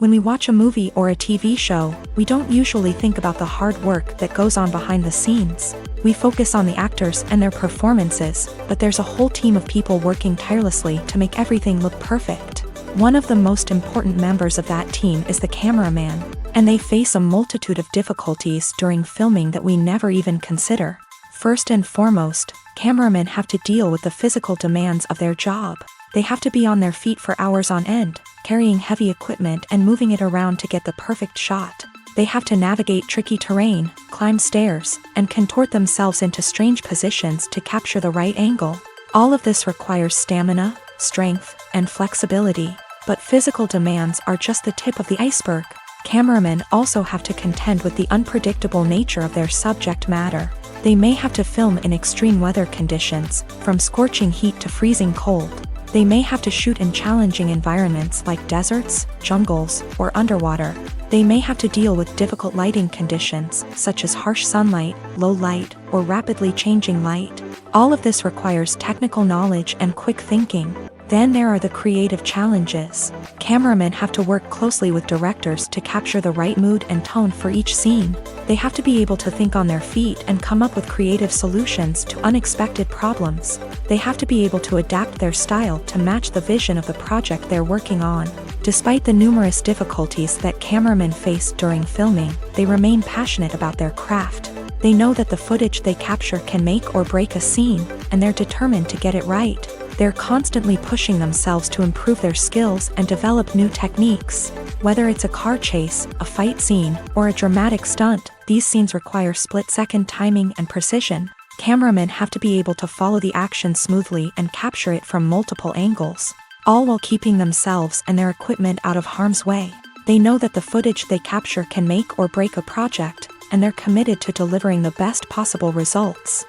When we watch a movie or a TV show, we don't usually think about the hard work that goes on behind the scenes. We focus on the actors and their performances, but there's a whole team of people working tirelessly to make everything look perfect. One of the most important members of that team is the cameraman, and they face a multitude of difficulties during filming that we never even consider. First and foremost, cameramen have to deal with the physical demands of their job. They have to be on their feet for hours on end, carrying heavy equipment and moving it around to get the perfect shot. They have to navigate tricky terrain, climb stairs, and contort themselves into strange positions to capture the right angle. All of this requires stamina, strength, and flexibility. But physical demands are just the tip of the iceberg. Cameramen also have to contend with the unpredictable nature of their subject matter. They may have to film in extreme weather conditions, from scorching heat to freezing cold. They may have to shoot in challenging environments like deserts, jungles, or underwater. They may have to deal with difficult lighting conditions, such as harsh sunlight, low light, or rapidly changing light. All of this requires technical knowledge and quick thinking. Then there are the creative challenges. Cameramen have to work closely with directors to capture the right mood and tone for each scene. They have to be able to think on their feet and come up with creative solutions to unexpected problems. They have to be able to adapt their style to match the vision of the project they're working on. Despite the numerous difficulties that cameramen face during filming, they remain passionate about their craft. They know that the footage they capture can make or break a scene, and they're determined to get it right. They're constantly pushing themselves to improve their skills and develop new techniques. Whether it's a car chase, a fight scene, or a dramatic stunt, these scenes require split-second timing and precision. Cameramen have to be able to follow the action smoothly and capture it from multiple angles, all while keeping themselves and their equipment out of harm's way. They know that the footage they capture can make or break a project, and they're committed to delivering the best possible results.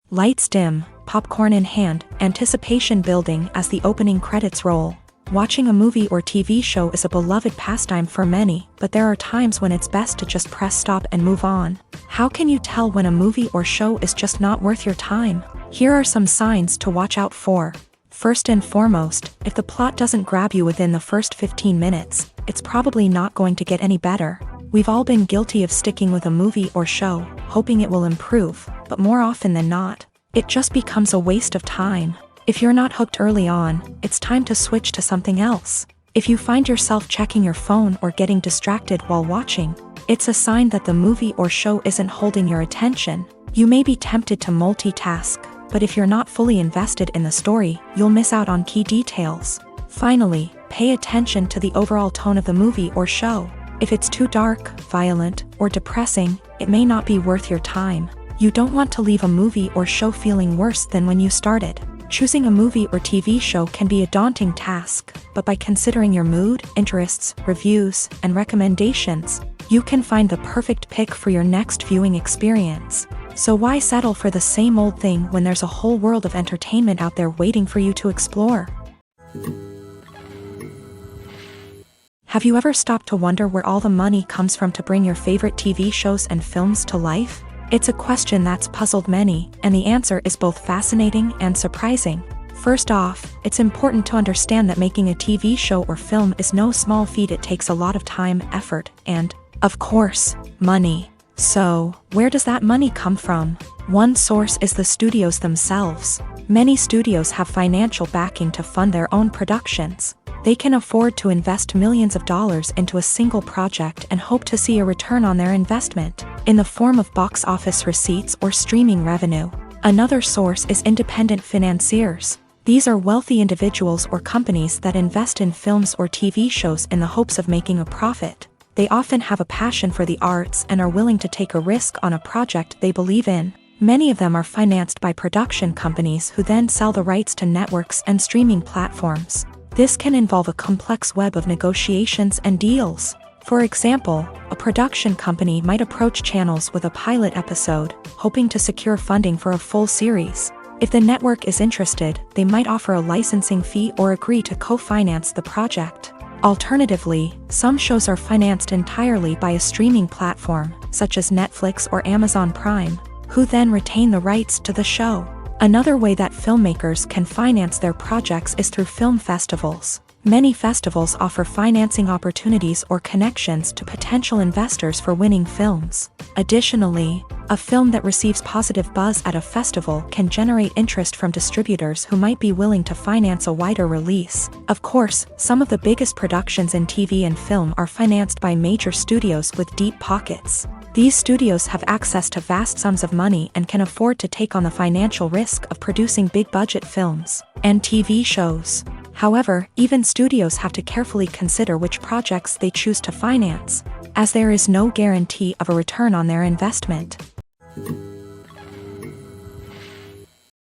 Lights dim, popcorn in hand, anticipation building as the opening credits roll. Watching a movie or TV show is a beloved pastime for many, but there are times when it's best to just press stop and move on. How can you tell when a movie or show is just not worth your time? Here are some signs to watch out for. First and foremost, if the plot doesn't grab you within the first 15 minutes, it's probably not going to get any better. We've all been guilty of sticking with a movie or show, hoping it will improve, but more often than not, it just becomes a waste of time. If you're not hooked early on, it's time to switch to something else. If you find yourself checking your phone or getting distracted while watching, it's a sign that the movie or show isn't holding your attention. You may be tempted to multitask, but if you're not fully invested in the story, you'll miss out on key details. Finally, pay attention to the overall tone of the movie or show. If it's too dark, violent, or depressing, it may not be worth your time. You don't want to leave a movie or show feeling worse than when you started. Choosing a movie or TV show can be a daunting task, but by considering your mood, interests, reviews, and recommendations, you can find the perfect pick for your next viewing experience. So why settle for the same old thing when there's a whole world of entertainment out there waiting for you to explore? Have you ever stopped to wonder where all the money comes from to bring your favorite TV shows and films to life? It's a question that's puzzled many, and the answer is both fascinating and surprising. First off, it's important to understand that making a TV show or film is no small feat. It takes a lot of time, effort, and, of course, money. So, where does that money come from? One source is the studios themselves. Many studios have financial backing to fund their own productions. They can afford to invest millions of dollars into a single project and hope to see a return on their investment, in the form of box office receipts or streaming revenue. Another source is independent financiers. These are wealthy individuals or companies that invest in films or TV shows in the hopes of making a profit. They often have a passion for the arts and are willing to take a risk on a project they believe in. Many of them are financed by production companies who then sell the rights to networks and streaming platforms. This can involve a complex web of negotiations and deals. For example, a production company might approach channels with a pilot episode, hoping to secure funding for a full series. If the network is interested, they might offer a licensing fee or agree to co-finance the project. Alternatively, some shows are financed entirely by a streaming platform, such as Netflix or Amazon Prime, who then retain the rights to the show. Another way that filmmakers can finance their projects is through film festivals. Many festivals offer financing opportunities or connections to potential investors for winning films. Additionally, a film that receives positive buzz at a festival can generate interest from distributors who might be willing to finance a wider release. Of course, some of the biggest productions in TV and film are financed by major studios with deep pockets. These studios have access to vast sums of money and can afford to take on the financial risk of producing big-budget films and TV shows. However, even studios have to carefully consider which projects they choose to finance, as there is no guarantee of a return on their investment.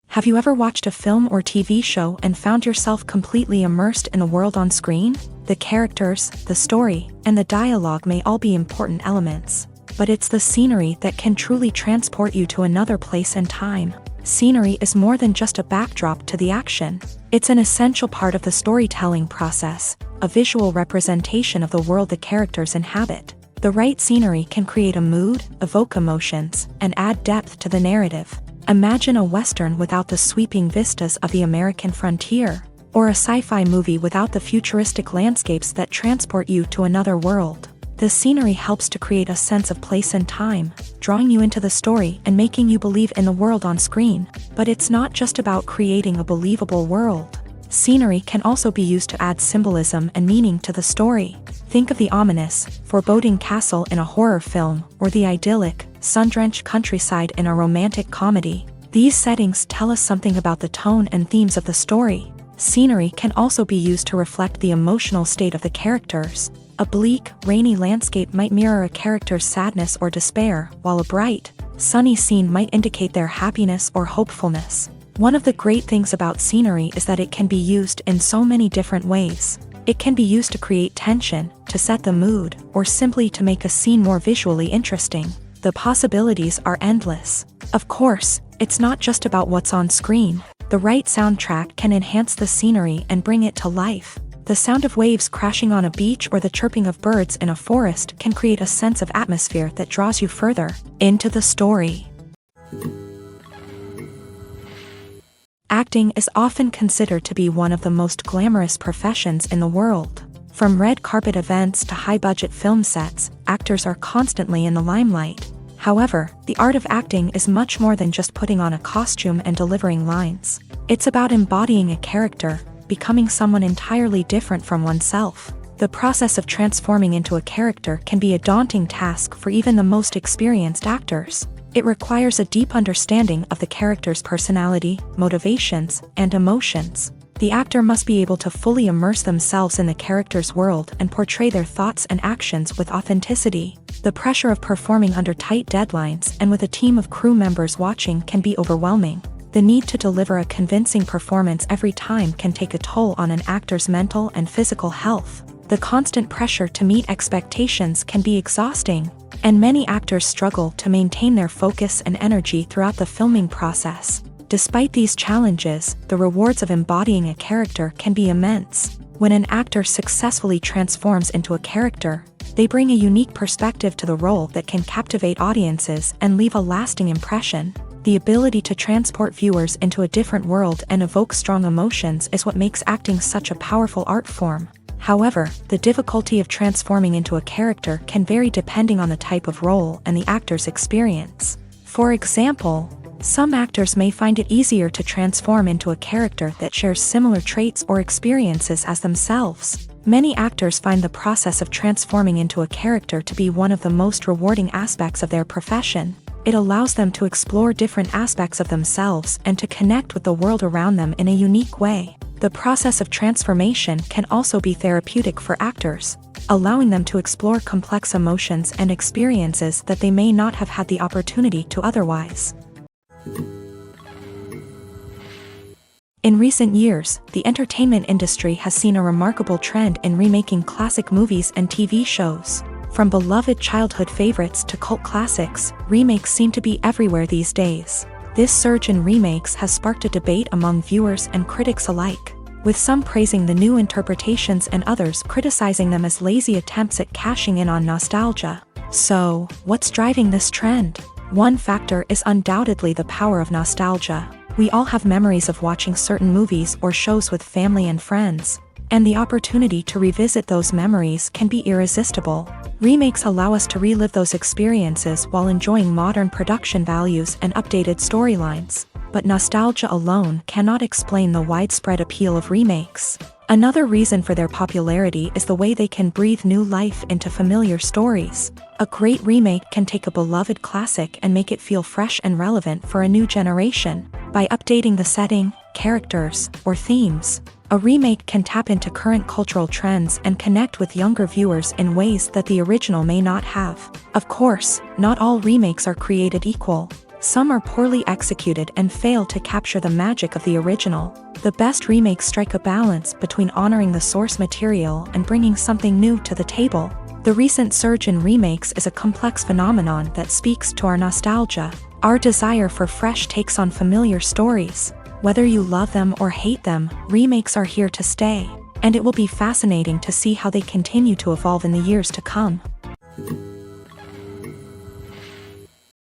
Have you ever watched a film or TV show and found yourself completely immersed in the world on screen? The characters, the story, and the dialogue may all be important elements, but it's the scenery that can truly transport you to another place and time. Scenery is more than just a backdrop to the action. It's an essential part of the storytelling process, a visual representation of the world the characters inhabit. The right scenery can create a mood, evoke emotions, and add depth to the narrative. Imagine a Western without the sweeping vistas of the American frontier, or a sci-fi movie without the futuristic landscapes that transport you to another world. The scenery helps to create a sense of place and time, drawing you into the story and making you believe in the world on screen. But it's not just about creating a believable world. Scenery can also be used to add symbolism and meaning to the story. Think of the ominous, foreboding castle in a horror film, or the idyllic, sun-drenched countryside in a romantic comedy. These settings tell us something about the tone and themes of the story. Scenery can also be used to reflect the emotional state of the characters. A bleak, rainy landscape might mirror a character's sadness or despair, while a bright, sunny scene might indicate their happiness or hopefulness. One of the great things about scenery is that it can be used in so many different ways. It can be used to create tension, to set the mood, or simply to make a scene more visually interesting. The possibilities are endless. Of course, it's not just about what's on screen. The right soundtrack can enhance the scenery and bring it to life. The sound of waves crashing on a beach or the chirping of birds in a forest can create a sense of atmosphere that draws you further into the story. Acting is often considered to be one of the most glamorous professions in the world. From red carpet events to high-budget film sets, actors are constantly in the limelight. However, the art of acting is much more than just putting on a costume and delivering lines. It's about embodying a character, becoming someone entirely different from oneself. The process of transforming into a character can be a daunting task for even the most experienced actors. It requires a deep understanding of the character's personality, motivations, and emotions. The actor must be able to fully immerse themselves in the character's world and portray their thoughts and actions with authenticity. The pressure of performing under tight deadlines and with a team of crew members watching can be overwhelming. The need to deliver a convincing performance every time can take a toll on an actor's mental and physical health. The constant pressure to meet expectations can be exhausting, and many actors struggle to maintain their focus and energy throughout the filming process. Despite these challenges, the rewards of embodying a character can be immense. When an actor successfully transforms into a character, they bring a unique perspective to the role that can captivate audiences and leave a lasting impression. The ability to transport viewers into a different world and evoke strong emotions is what makes acting such a powerful art form. However, the difficulty of transforming into a character can vary depending on the type of role and the actor's experience. For example, some actors may find it easier to transform into a character that shares similar traits or experiences as themselves. Many actors find the process of transforming into a character to be one of the most rewarding aspects of their profession. It allows them to explore different aspects of themselves and to connect with the world around them in a unique way. The process of transformation can also be therapeutic for actors, allowing them to explore complex emotions and experiences that they may not have had the opportunity to otherwise. In recent years, the entertainment industry has seen a remarkable trend in remaking classic movies and TV shows. From beloved childhood favorites to cult classics, remakes seem to be everywhere these days. This surge in remakes has sparked a debate among viewers and critics alike, with some praising the new interpretations and others criticizing them as lazy attempts at cashing in on nostalgia. So, what's driving this trend? One factor is undoubtedly the power of nostalgia. We all have memories of watching certain movies or shows with family and friends, and the opportunity to revisit those memories can be irresistible. Remakes allow us to relive those experiences while enjoying modern production values and updated storylines. But nostalgia alone cannot explain the widespread appeal of remakes. Another reason for their popularity is the way they can breathe new life into familiar stories. A great remake can take a beloved classic and make it feel fresh and relevant for a new generation. By updating the setting, characters, or themes, a remake can tap into current cultural trends and connect with younger viewers in ways that the original may not have. Of course, not all remakes are created equal. Some are poorly executed and fail to capture the magic of the original. The best remakes strike a balance between honoring the source material and bringing something new to the table. The recent surge in remakes is a complex phenomenon that speaks to our nostalgia, our desire for fresh takes on familiar stories. Whether you love them or hate them, remakes are here to stay, and it will be fascinating to see how they continue to evolve in the years to come.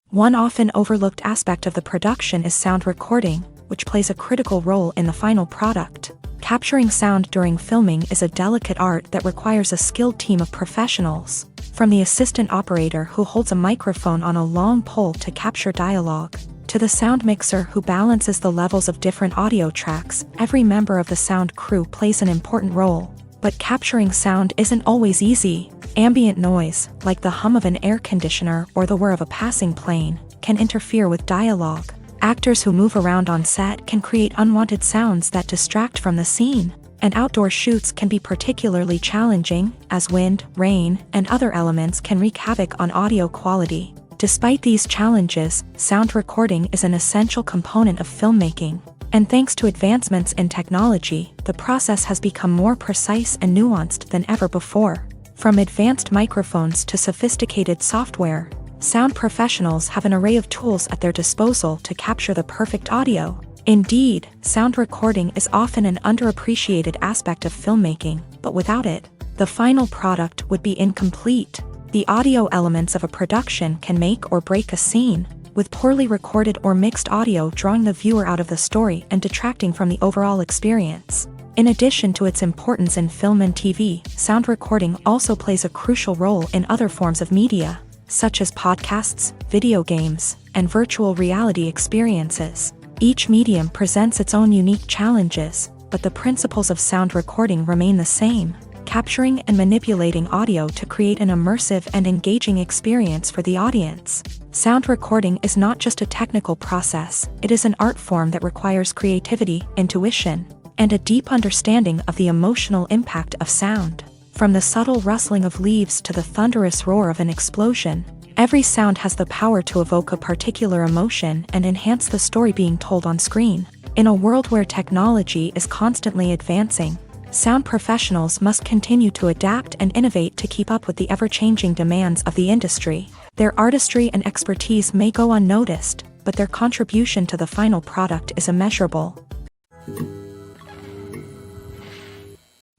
One often overlooked aspect of the production is sound recording, which plays a critical role in the final product. Capturing sound during filming is a delicate art that requires a skilled team of professionals, from the assistant operator who holds a microphone on a long pole to capture dialogue, to the sound mixer who balances the levels of different audio tracks. Every member of the sound crew plays an important role. But capturing sound isn't always easy. Ambient noise, like the hum of an air conditioner or the whir of a passing plane, can interfere with dialogue. Actors who move around on set can create unwanted sounds that distract from the scene. And outdoor shoots can be particularly challenging, as wind, rain, and other elements can wreak havoc on audio quality. Despite these challenges, sound recording is an essential component of filmmaking. And thanks to advancements in technology, the process has become more precise and nuanced than ever before. From advanced microphones to sophisticated software, sound professionals have an array of tools at their disposal to capture the perfect audio. Indeed, sound recording is often an underappreciated aspect of filmmaking, but without it, the final product would be incomplete. The audio elements of a production can make or break a scene, with poorly recorded or mixed audio drawing the viewer out of the story and detracting from the overall experience. In addition to its importance in film and TV, sound recording also plays a crucial role in other forms of media, such as podcasts, video games, and virtual reality experiences. Each medium presents its own unique challenges, but the principles of sound recording remain the same: capturing and manipulating audio to create an immersive and engaging experience for the audience. Sound recording is not just a technical process, it is an art form that requires creativity, intuition, and a deep understanding of the emotional impact of sound. From the subtle rustling of leaves to the thunderous roar of an explosion, every sound has the power to evoke a particular emotion and enhance the story being told on screen. In a world where technology is constantly advancing, sound professionals must continue to adapt and innovate to keep up with the ever-changing demands of the industry. Their artistry and expertise may go unnoticed, but their contribution to the final product is immeasurable.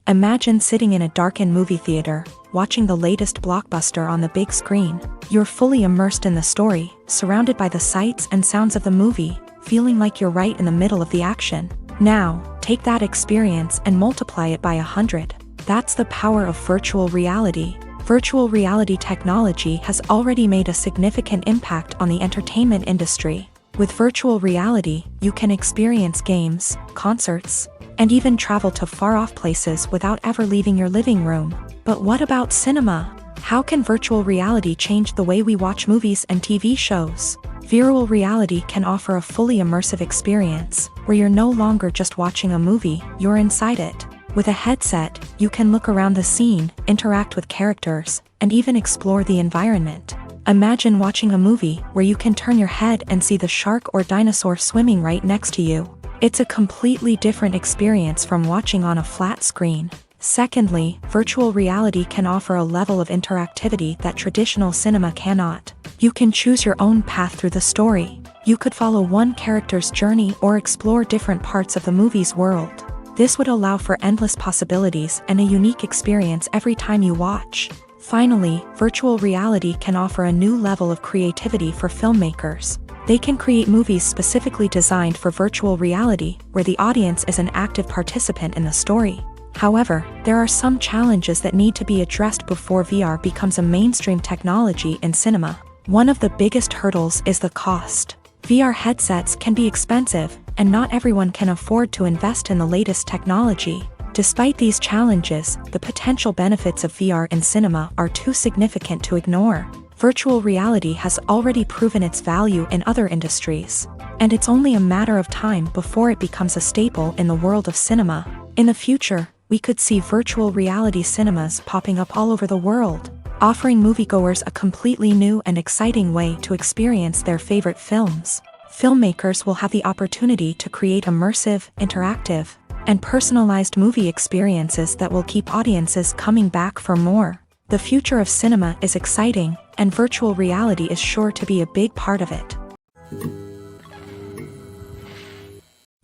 Imagine sitting in a darkened movie theater, watching the latest blockbuster on the big screen. You're fully immersed in the story, surrounded by the sights and sounds of the movie, feeling like you're right in the middle of the action. Now, take that experience and multiply it by 100. That's the power of virtual reality. Virtual reality technology has already made a significant impact on the entertainment industry. With virtual reality, you can experience games, concerts, and even travel to far-off places without ever leaving your living room. But what about cinema? How can virtual reality change the way we watch movies and TV shows? Virtual reality can offer a fully immersive experience, where you're no longer just watching a movie, you're inside it. With a headset, you can look around the scene, interact with characters, and even explore the environment. Imagine watching a movie where you can turn your head and see the shark or dinosaur swimming right next to you. It's a completely different experience from watching on a flat screen. Secondly, virtual reality can offer a level of interactivity that traditional cinema cannot. You can choose your own path through the story. You could follow one character's journey or explore different parts of the movie's world. This would allow for endless possibilities and a unique experience every time you watch. Finally, virtual reality can offer a new level of creativity for filmmakers. They can create movies specifically designed for virtual reality, where the audience is an active participant in the story. However, there are some challenges that need to be addressed before VR becomes a mainstream technology in cinema. One of the biggest hurdles is the cost. VR headsets can be expensive, and not everyone can afford to invest in the latest technology. Despite these challenges, the potential benefits of VR in cinema are too significant to ignore. Virtual reality has already proven its value in other industries, and it's only a matter of time before it becomes a staple in the world of cinema. In the future, we could see virtual reality cinemas popping up all over the world, offering moviegoers a completely new and exciting way to experience their favorite films. Filmmakers will have the opportunity to create immersive, interactive, and personalized movie experiences that will keep audiences coming back for more. The future of cinema is exciting, and virtual reality is sure to be a big part of it.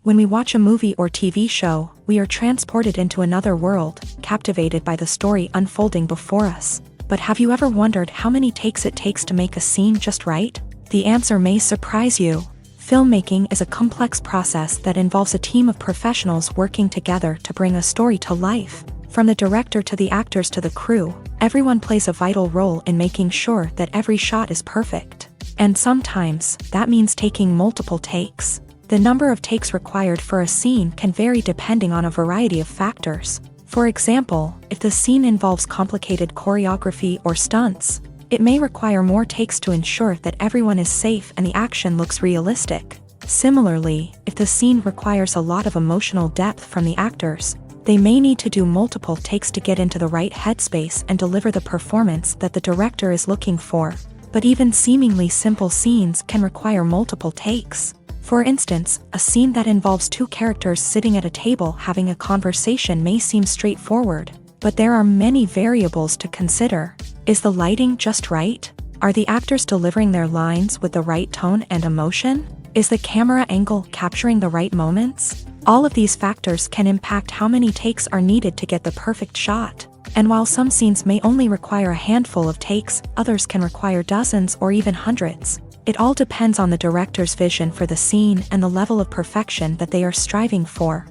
When we watch a movie or TV show, we are transported into another world, captivated by the story unfolding before us. But have you ever wondered how many takes it takes to make a scene just right? The answer may surprise you. Filmmaking is a complex process that involves a team of professionals working together to bring a story to life. From the director to the actors to the crew, everyone plays a vital role in making sure that every shot is perfect. And sometimes, that means taking multiple takes. The number of takes required for a scene can vary depending on a variety of factors. For example, if the scene involves complicated choreography or stunts, it may require more takes to ensure that everyone is safe and the action looks realistic. Similarly, if the scene requires a lot of emotional depth from the actors, they may need to do multiple takes to get into the right headspace and deliver the performance that the director is looking for. But even seemingly simple scenes can require multiple takes. For instance, a scene that involves two characters sitting at a table having a conversation may seem straightforward, but there are many variables to consider. Is the lighting just right? Are the actors delivering their lines with the right tone and emotion? Is the camera angle capturing the right moments? All of these factors can impact how many takes are needed to get the perfect shot. And while some scenes may only require a handful of takes, others can require dozens or even hundreds. It all depends on the director's vision for the scene and the level of perfection that they are striving for.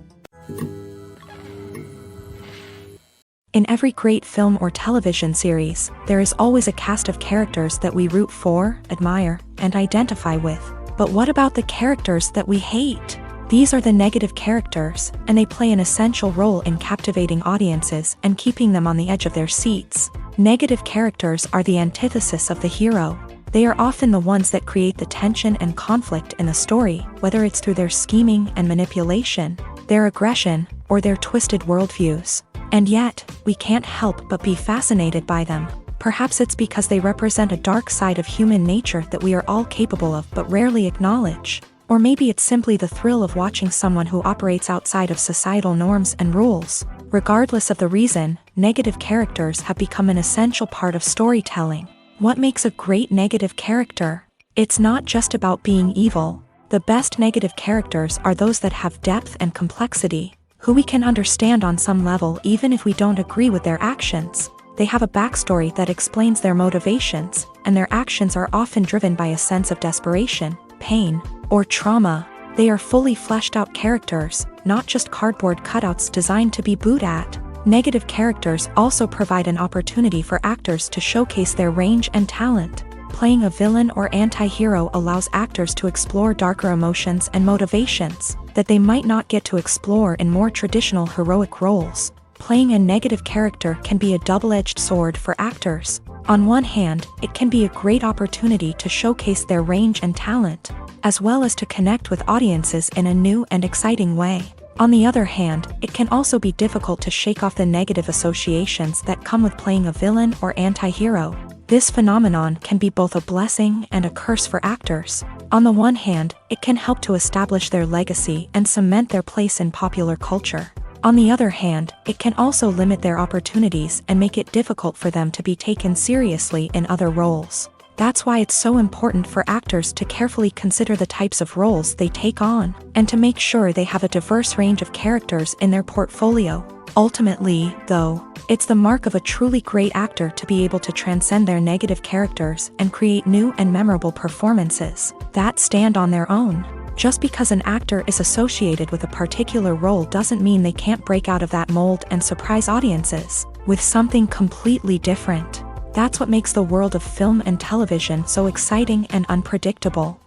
In every great film or television series, there is always a cast of characters that we root for, admire, and identify with. But what about the characters that we hate? These are the negative characters, and they play an essential role in captivating audiences and keeping them on the edge of their seats. Negative characters are the antithesis of the hero. They are often the ones that create the tension and conflict in the story, whether it's through their scheming and manipulation, their aggression, or their twisted worldviews. And yet, we can't help but be fascinated by them. Perhaps it's because they represent a dark side of human nature that we are all capable of but rarely acknowledge. Or maybe it's simply the thrill of watching someone who operates outside of societal norms and rules. Regardless of the reason, negative characters have become an essential part of storytelling. What makes a great negative character? It's not just about being evil. The best negative characters are those that have depth and complexity, who we can understand on some level even if we don't agree with their actions. They have a backstory that explains their motivations, and their actions are often driven by a sense of desperation, pain, or trauma. They are fully fleshed out characters, not just cardboard cutouts designed to be booed at. Negative characters also provide an opportunity for actors to showcase their range and talent. Playing a villain or anti-hero allows actors to explore darker emotions and motivations that they might not get to explore in more traditional heroic roles. Playing a negative character can be a double-edged sword for actors. On one hand, it can be a great opportunity to showcase their range and talent, as well as to connect with audiences in a new and exciting way. On the other hand, it can also be difficult to shake off the negative associations that come with playing a villain or anti-hero. This phenomenon can be both a blessing and a curse for actors. On the one hand, it can help to establish their legacy and cement their place in popular culture. On the other hand, it can also limit their opportunities and make it difficult for them to be taken seriously in other roles. That's why it's so important for actors to carefully consider the types of roles they take on, and to make sure they have a diverse range of characters in their portfolio. Ultimately, though, it's the mark of a truly great actor to be able to transcend their negative characters and create new and memorable performances that stand on their own. Just because an actor is associated with a particular role doesn't mean they can't break out of that mold and surprise audiences with something completely different. That's what makes the world of film and television so exciting and unpredictable.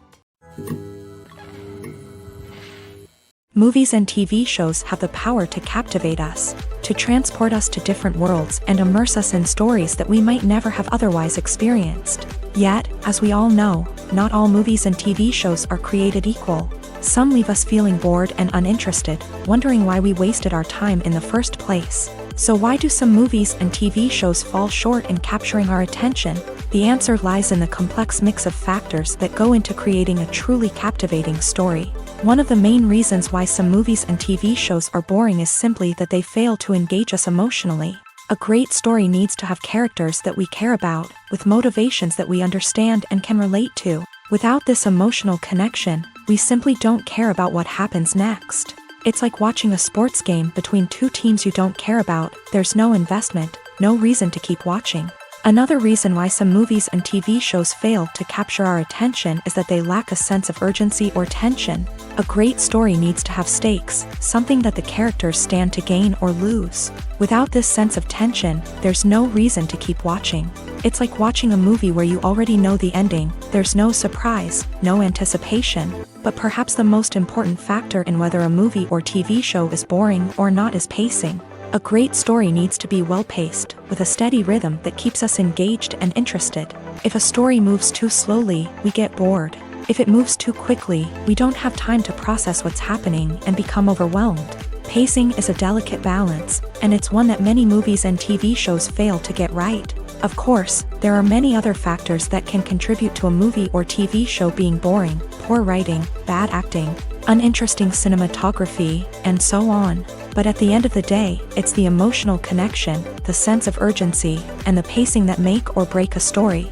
Movies and TV shows have the power to captivate us, to transport us to different worlds and immerse us in stories that we might never have otherwise experienced. Yet, as we all know, not all movies and TV shows are created equal. Some leave us feeling bored and uninterested, wondering why we wasted our time in the first place. So why do some movies and TV shows fall short in capturing our attention? The answer lies in the complex mix of factors that go into creating a truly captivating story. One of the main reasons why some movies and TV shows are boring is simply that they fail to engage us emotionally. A great story needs to have characters that we care about, with motivations that we understand and can relate to. Without this emotional connection, we simply don't care about what happens next. It's like watching a sports game between two teams you don't care about. There's no investment, no reason to keep watching. Another reason why some movies and TV shows fail to capture our attention is that they lack a sense of urgency or tension. A great story needs to have stakes, something that the characters stand to gain or lose. Without this sense of tension, there's no reason to keep watching. It's like watching a movie where you already know the ending. There's no surprise, no anticipation. But perhaps the most important factor in whether a movie or TV show is boring or not is pacing. A great story needs to be well-paced, with a steady rhythm that keeps us engaged and interested. If a story moves too slowly, we get bored. If it moves too quickly, we don't have time to process what's happening and become overwhelmed. Pacing is a delicate balance, and it's one that many movies and TV shows fail to get right. Of course, there are many other factors that can contribute to a movie or TV show being boring: poor writing, bad acting, uninteresting cinematography, and so on. But at the end of the day, it's the emotional connection, the sense of urgency, and the pacing that make or break a story.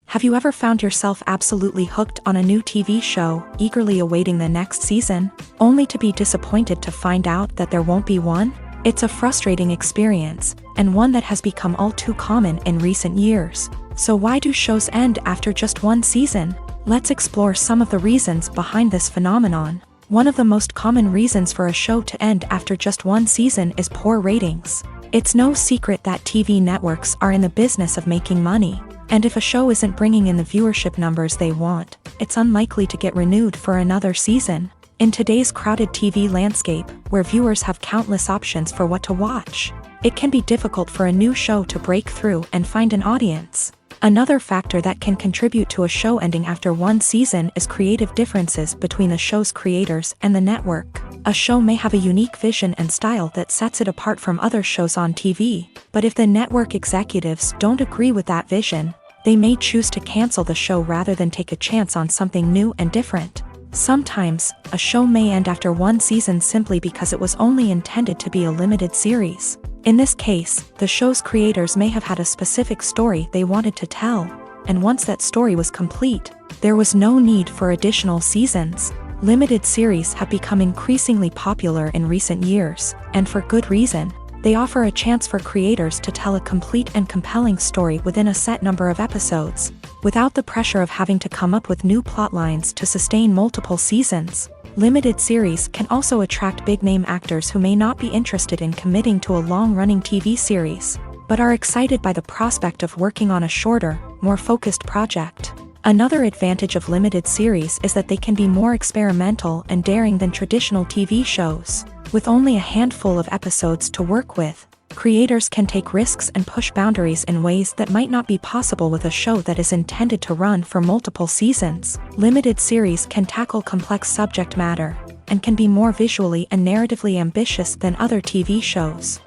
Have you ever found yourself absolutely hooked on a new TV show, eagerly awaiting the next season, only to be disappointed to find out that there won't be one? It's a frustrating experience, and one that has become all too common in recent years. So why do shows end after just one season? Let's explore some of the reasons behind this phenomenon. One of the most common reasons for a show to end after just one season is poor ratings. It's no secret that TV networks are in the business of making money, and if a show isn't bringing in the viewership numbers they want, it's unlikely to get renewed for another season. In today's crowded TV landscape, where viewers have countless options for what to watch, it can be difficult for a new show to break through and find an audience. Another factor that can contribute to a show ending after one season is creative differences between the show's creators and the network. A show may have a unique vision and style that sets it apart from other shows on TV, but if the network executives don't agree with that vision, they may choose to cancel the show rather than take a chance on something new and different. Sometimes, a show may end after one season simply because it was only intended to be a limited series. In this case, the show's creators may have had a specific story they wanted to tell, and once that story was complete, there was no need for additional seasons. Limited series have become increasingly popular in recent years, and for good reason. They offer a chance for creators to tell a complete and compelling story within a set number of episodes, without the pressure of having to come up with new plotlines to sustain multiple seasons. Limited series can also attract big-name actors who may not be interested in committing to a long-running TV series, but are excited by the prospect of working on a shorter, more focused project. Another advantage of limited series is that they can be more experimental and daring than traditional TV shows. With only a handful of episodes to work with, creators can take risks and push boundaries in ways that might not be possible with a show that is intended to run for multiple seasons. Limited series can tackle complex subject matter, and can be more visually and narratively ambitious than other TV shows.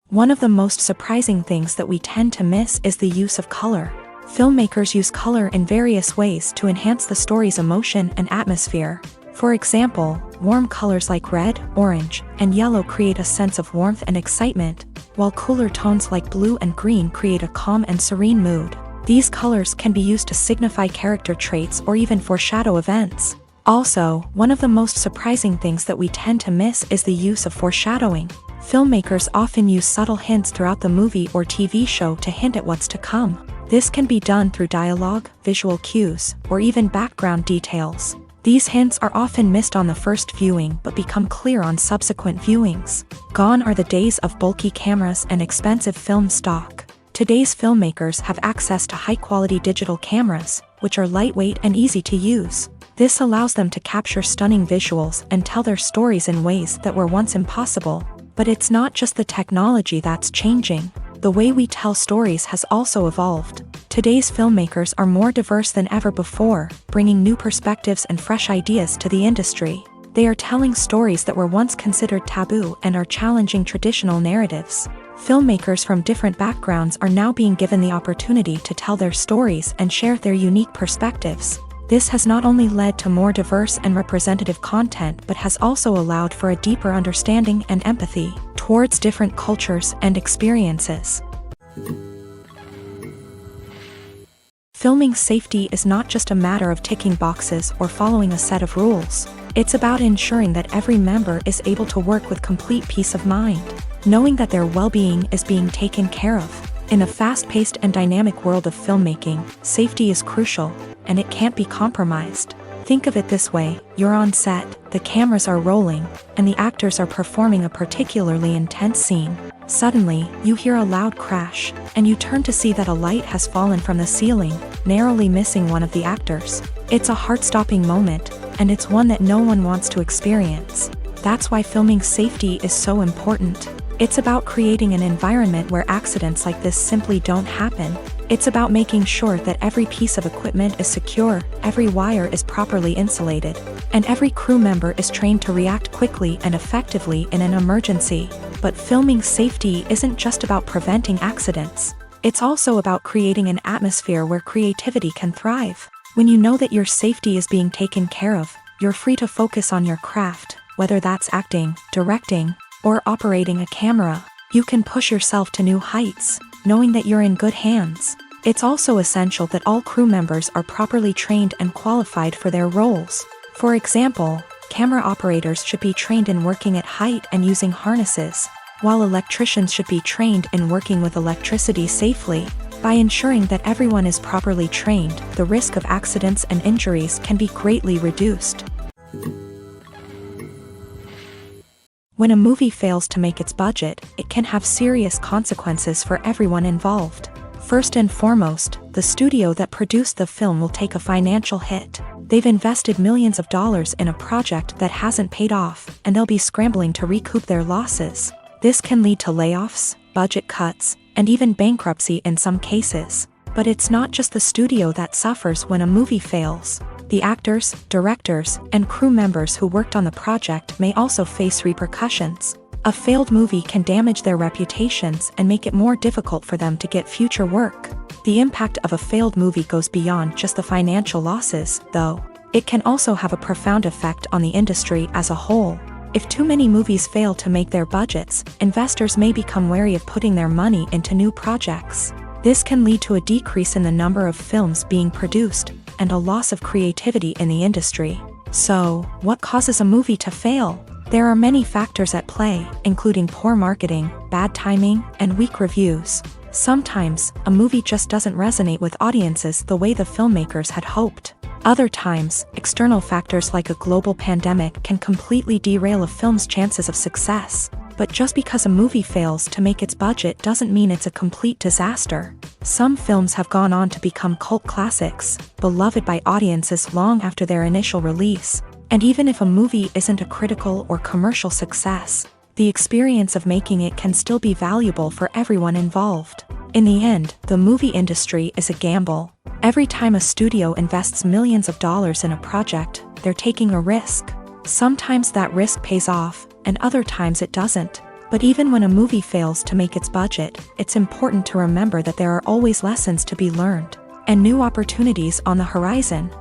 One of the most surprising things that we tend to miss is the use of color. Filmmakers use color in various ways to enhance the story's emotion and atmosphere. For example, warm colors like red, orange, and yellow create a sense of warmth and excitement, while cooler tones like blue and green create a calm and serene mood. These colors can be used to signify character traits or even foreshadow events. Also, one of the most surprising things that we tend to miss is the use of foreshadowing. Filmmakers often use subtle hints throughout the movie or TV show to hint at what's to come. This can be done through dialogue, visual cues, or even background details. These hints are often missed on the first viewing but become clear on subsequent viewings. Gone are the days of bulky cameras and expensive film stock. Today's filmmakers have access to high-quality digital cameras, which are lightweight and easy to use. This allows them to capture stunning visuals and tell their stories in ways that were once impossible. But it's not just the technology that's changing. The way we tell stories has also evolved. Today's filmmakers are more diverse than ever before, bringing new perspectives and fresh ideas to the industry. They are telling stories that were once considered taboo and are challenging traditional narratives. Filmmakers from different backgrounds are now being given the opportunity to tell their stories and share their unique perspectives. This has not only led to more diverse and representative content but has also allowed for a deeper understanding and empathy towards different cultures and experiences. Filming safety is not just a matter of ticking boxes or following a set of rules. It's about ensuring that every member is able to work with complete peace of mind, knowing that their well-being is being taken care of. In a fast-paced and dynamic world of filmmaking, safety is crucial, and it can't be compromised. Think of it this way: you're on set, the cameras are rolling, and the actors are performing a particularly intense scene. Suddenly, you hear a loud crash, and you turn to see that a light has fallen from the ceiling, narrowly missing one of the actors. It's a heart-stopping moment, and it's one that no one wants to experience. That's why filming safety is so important. It's about creating an environment where accidents like this simply don't happen. It's about making sure that every piece of equipment is secure, every wire is properly insulated, and every crew member is trained to react quickly and effectively in an emergency. But filming safety isn't just about preventing accidents. It's also about creating an atmosphere where creativity can thrive. When you know that your safety is being taken care of, you're free to focus on your craft, whether that's acting, directing, or operating a camera. You can push yourself to new heights, knowing that you're in good hands. It's also essential that all crew members are properly trained and qualified for their roles. For example, camera operators should be trained in working at height and using harnesses, while electricians should be trained in working with electricity safely. By ensuring that everyone is properly trained, the risk of accidents and injuries can be greatly reduced. When a movie fails to make its budget, it can have serious consequences for everyone involved. First and foremost, the studio that produced the film will take a financial hit. They've invested millions of dollars in a project that hasn't paid off, and they'll be scrambling to recoup their losses. This can lead to layoffs, budget cuts, and even bankruptcy in some cases. But it's not just the studio that suffers when a movie fails. The actors, directors, and crew members who worked on the project may also face repercussions. A failed movie can damage their reputations and make it more difficult for them to get future work. The impact of a failed movie goes beyond just the financial losses, though. It can also have a profound effect on the industry as a whole. If too many movies fail to make their budgets, investors may become wary of putting their money into new projects. This can lead to a decrease in the number of films being produced, and a loss of creativity in the industry. So, what causes a movie to fail? There are many factors at play, including poor marketing, bad timing, and weak reviews. Sometimes, a movie just doesn't resonate with audiences the way the filmmakers had hoped. Other times, external factors like a global pandemic can completely derail a film's chances of success. But just because a movie fails to make its budget doesn't mean it's a complete disaster. Some films have gone on to become cult classics, beloved by audiences long after their initial release. And even if a movie isn't a critical or commercial success, the experience of making it can still be valuable for everyone involved. In the end, the movie industry is a gamble. Every time a studio invests millions of dollars in a project, they're taking a risk. Sometimes that risk pays off, and other times it doesn't. But even when a movie fails to make its budget, it's important to remember that there are always lessons to be learned, and new opportunities on the horizon.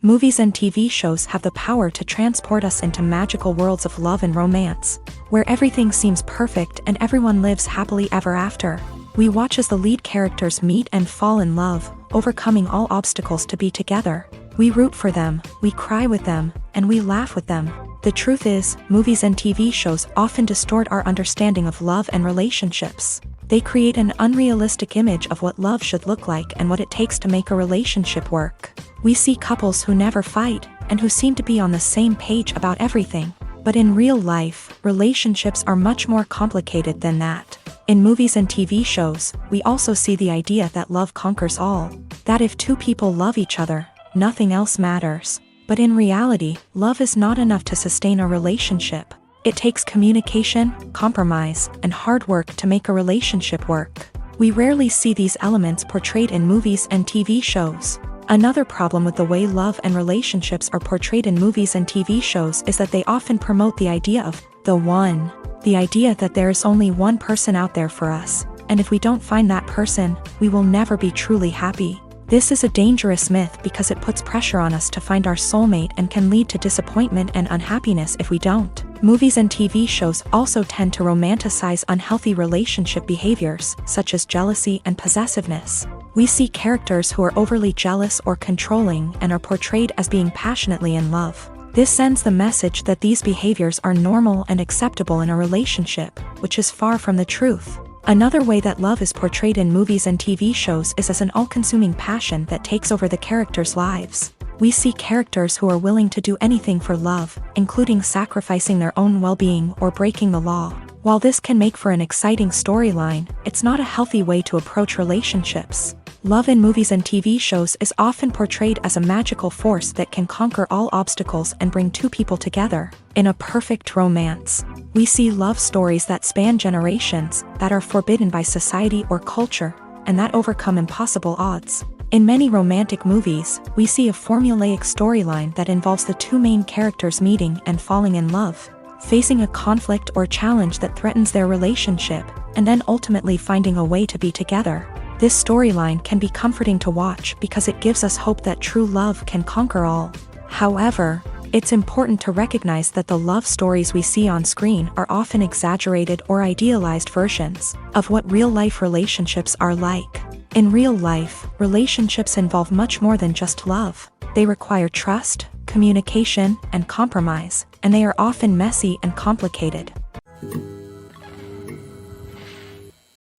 Movies and TV shows have the power to transport us into magical worlds of love and romance, where everything seems perfect and everyone lives happily ever after. We watch as the lead characters meet and fall in love, overcoming all obstacles to be together. We root for them, we cry with them, and we laugh with them. The truth is, movies and TV shows often distort our understanding of love and relationships. They create an unrealistic image of what love should look like and what it takes to make a relationship work. We see couples who never fight, and who seem to be on the same page about everything. But in real life, relationships are much more complicated than that. In movies and TV shows, we also see the idea that love conquers all. That if two people love each other, nothing else matters. But in reality, love is not enough to sustain a relationship. It takes communication, compromise, and hard work to make a relationship work. We rarely see these elements portrayed in movies and TV shows. Another problem with the way love and relationships are portrayed in movies and TV shows is that they often promote the idea of the one. The idea that there is only one person out there for us, and if we don't find that person, we will never be truly happy. This is a dangerous myth because it puts pressure on us to find our soulmate and can lead to disappointment and unhappiness if we don't. Movies and TV shows also tend to romanticize unhealthy relationship behaviors, such as jealousy and possessiveness. We see characters who are overly jealous or controlling and are portrayed as being passionately in love. This sends the message that these behaviors are normal and acceptable in a relationship, which is far from the truth. Another way that love is portrayed in movies and TV shows is as an all-consuming passion that takes over the characters' lives. We see characters who are willing to do anything for love, including sacrificing their own well-being or breaking the law. While this can make for an exciting storyline, it's not a healthy way to approach relationships. Love in movies and TV shows is often portrayed as a magical force that can conquer all obstacles and bring two people together. In a perfect romance, we see love stories that span generations, that are forbidden by society or culture, and that overcome impossible odds. In many romantic movies, we see a formulaic storyline that involves the two main characters meeting and falling in love, facing a conflict or challenge that threatens their relationship, and then ultimately finding a way to be together. This storyline can be comforting to watch because it gives us hope that true love can conquer all. However, it's important to recognize that the love stories we see on screen are often exaggerated or idealized versions of what real-life relationships are like. In real life, relationships involve much more than just love. They require trust, communication, and compromise, and they are often messy and complicated.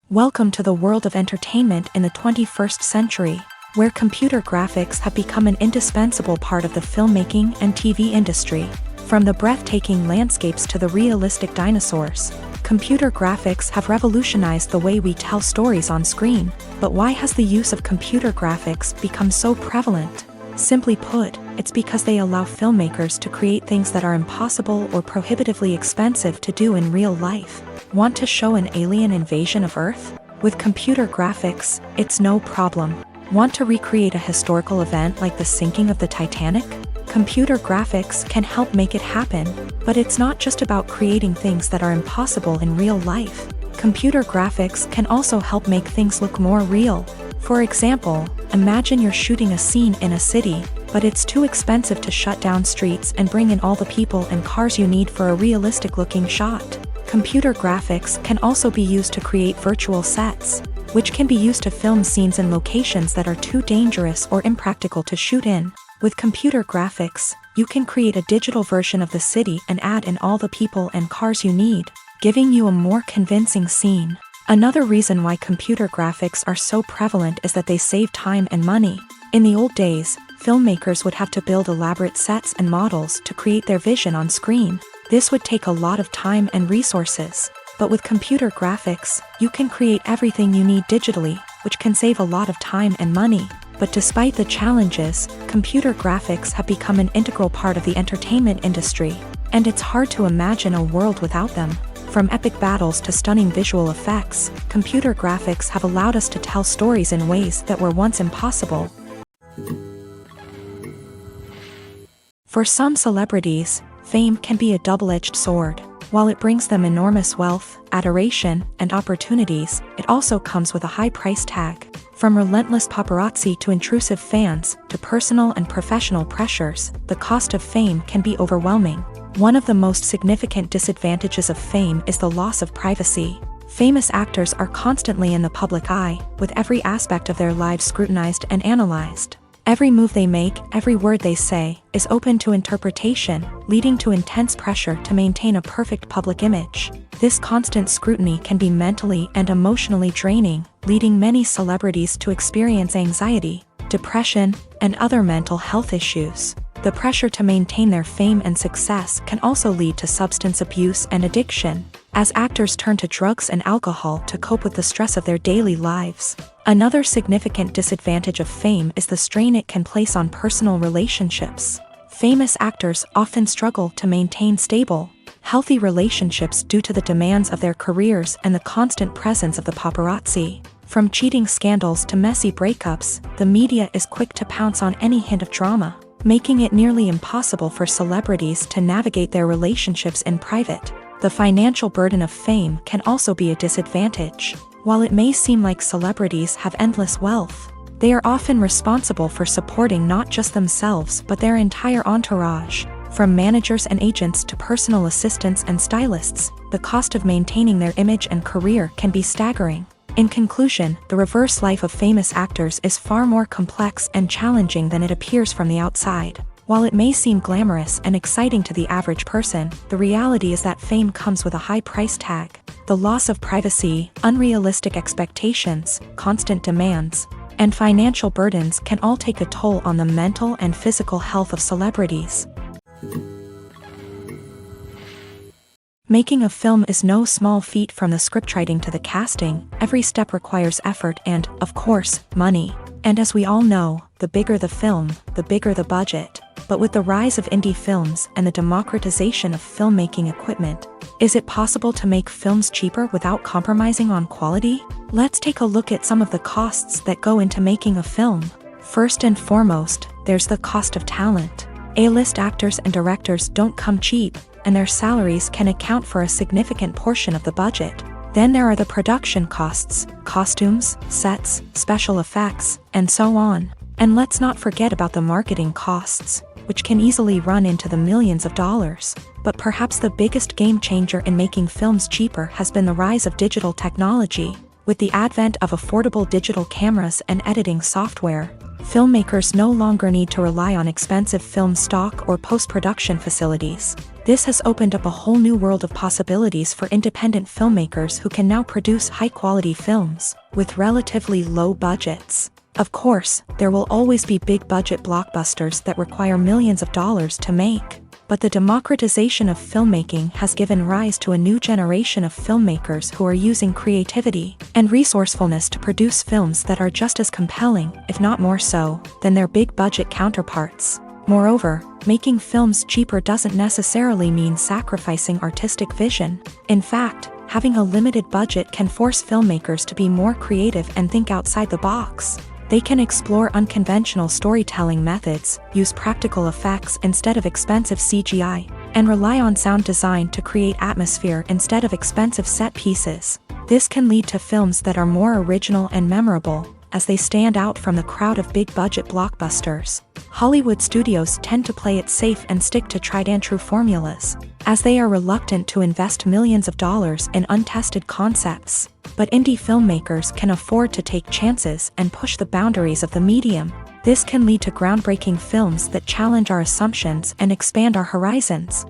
Welcome to the world of entertainment in the 21st century, where computer graphics have become an indispensable part of the filmmaking and TV industry. From the breathtaking landscapes to the realistic dinosaurs, computer graphics have revolutionized the way we tell stories on screen. But why has the use of computer graphics become so prevalent? Simply put, it's because they allow filmmakers to create things that are impossible or prohibitively expensive to do in real life. Want to show an alien invasion of Earth? With computer graphics, it's no problem. Want to recreate a historical event like the sinking of the Titanic? Computer graphics can help make it happen, but it's not just about creating things that are impossible in real life. Computer graphics can also help make things look more real. For example, imagine you're shooting a scene in a city, but it's too expensive to shut down streets and bring in all the people and cars you need for a realistic-looking shot. Computer graphics can also be used to create virtual sets, which can be used to film scenes in locations that are too dangerous or impractical to shoot in. With computer graphics, you can create a digital version of the city and add in all the people and cars you need, giving you a more convincing scene. Another reason why computer graphics are so prevalent is that they save time and money. In the old days, filmmakers would have to build elaborate sets and models to create their vision on screen. This would take a lot of time and resources. But with computer graphics, you can create everything you need digitally, which can save a lot of time and money. But despite the challenges, computer graphics have become an integral part of the entertainment industry, and it's hard to imagine a world without them. From epic battles to stunning visual effects, computer graphics have allowed us to tell stories in ways that were once impossible. For some celebrities, fame can be a double-edged sword. While it brings them enormous wealth, adoration, and opportunities, it also comes with a high price tag. From relentless paparazzi to intrusive fans, to personal and professional pressures, the cost of fame can be overwhelming. One of the most significant disadvantages of fame is the loss of privacy. Famous actors are constantly in the public eye, with every aspect of their lives scrutinized and analyzed. Every move they make, every word they say, is open to interpretation, leading to intense pressure to maintain a perfect public image. This constant scrutiny can be mentally and emotionally draining, leading many celebrities to experience anxiety, depression, and other mental health issues. The pressure to maintain their fame and success can also lead to substance abuse and addiction, as actors turn to drugs and alcohol to cope with the stress of their daily lives. Another significant disadvantage of fame is the strain it can place on personal relationships. Famous actors often struggle to maintain stable, healthy relationships due to the demands of their careers and the constant presence of the paparazzi. From cheating scandals to messy breakups, the media is quick to pounce on any hint of drama, making it nearly impossible for celebrities to navigate their relationships in private. The financial burden of fame can also be a disadvantage. While it may seem like celebrities have endless wealth, they are often responsible for supporting not just themselves but their entire entourage. From managers and agents to personal assistants and stylists, the cost of maintaining their image and career can be staggering. In conclusion, the reverse life of famous actors is far more complex and challenging than it appears from the outside. While it may seem glamorous and exciting to the average person, the reality is that fame comes with a high price tag. The loss of privacy, unrealistic expectations, constant demands, and financial burdens can all take a toll on the mental and physical health of celebrities. Making a film is no small feat. From the scriptwriting to the casting, every step requires effort and, of course, money. And as we all know, the bigger the film, the bigger the budget. But with the rise of indie films and the democratization of filmmaking equipment, is it possible to make films cheaper without compromising on quality? Let's take a look at some of the costs that go into making a film. First and foremost, there's the cost of talent. A-list actors and directors don't come cheap, and their salaries can account for a significant portion of the budget. Then there are the production costs, costumes, sets, special effects, and so on. And let's not forget about the marketing costs, which can easily run into the millions of dollars. But perhaps the biggest game changer in making films cheaper has been the rise of digital technology. With the advent of affordable digital cameras and editing software, filmmakers no longer need to rely on expensive film stock or post-production facilities. This has opened up a whole new world of possibilities for independent filmmakers who can now produce high-quality films with relatively low budgets. Of course, there will always be big-budget blockbusters that require millions of dollars to make. But the democratization of filmmaking has given rise to a new generation of filmmakers who are using creativity and resourcefulness to produce films that are just as compelling, if not more so, than their big-budget counterparts. Moreover, making films cheaper doesn't necessarily mean sacrificing artistic vision. In fact, having a limited budget can force filmmakers to be more creative and think outside the box. They can explore unconventional storytelling methods, use practical effects instead of expensive CGI, and rely on sound design to create atmosphere instead of expensive set pieces. This can lead to films that are more original and memorable, as they stand out from the crowd of big-budget blockbusters. Hollywood studios tend to play it safe and stick to tried-and-true formulas, as they are reluctant to invest millions of dollars in untested concepts. But indie filmmakers can afford to take chances and push the boundaries of the medium. This can lead to groundbreaking films that challenge our assumptions and expand our horizons.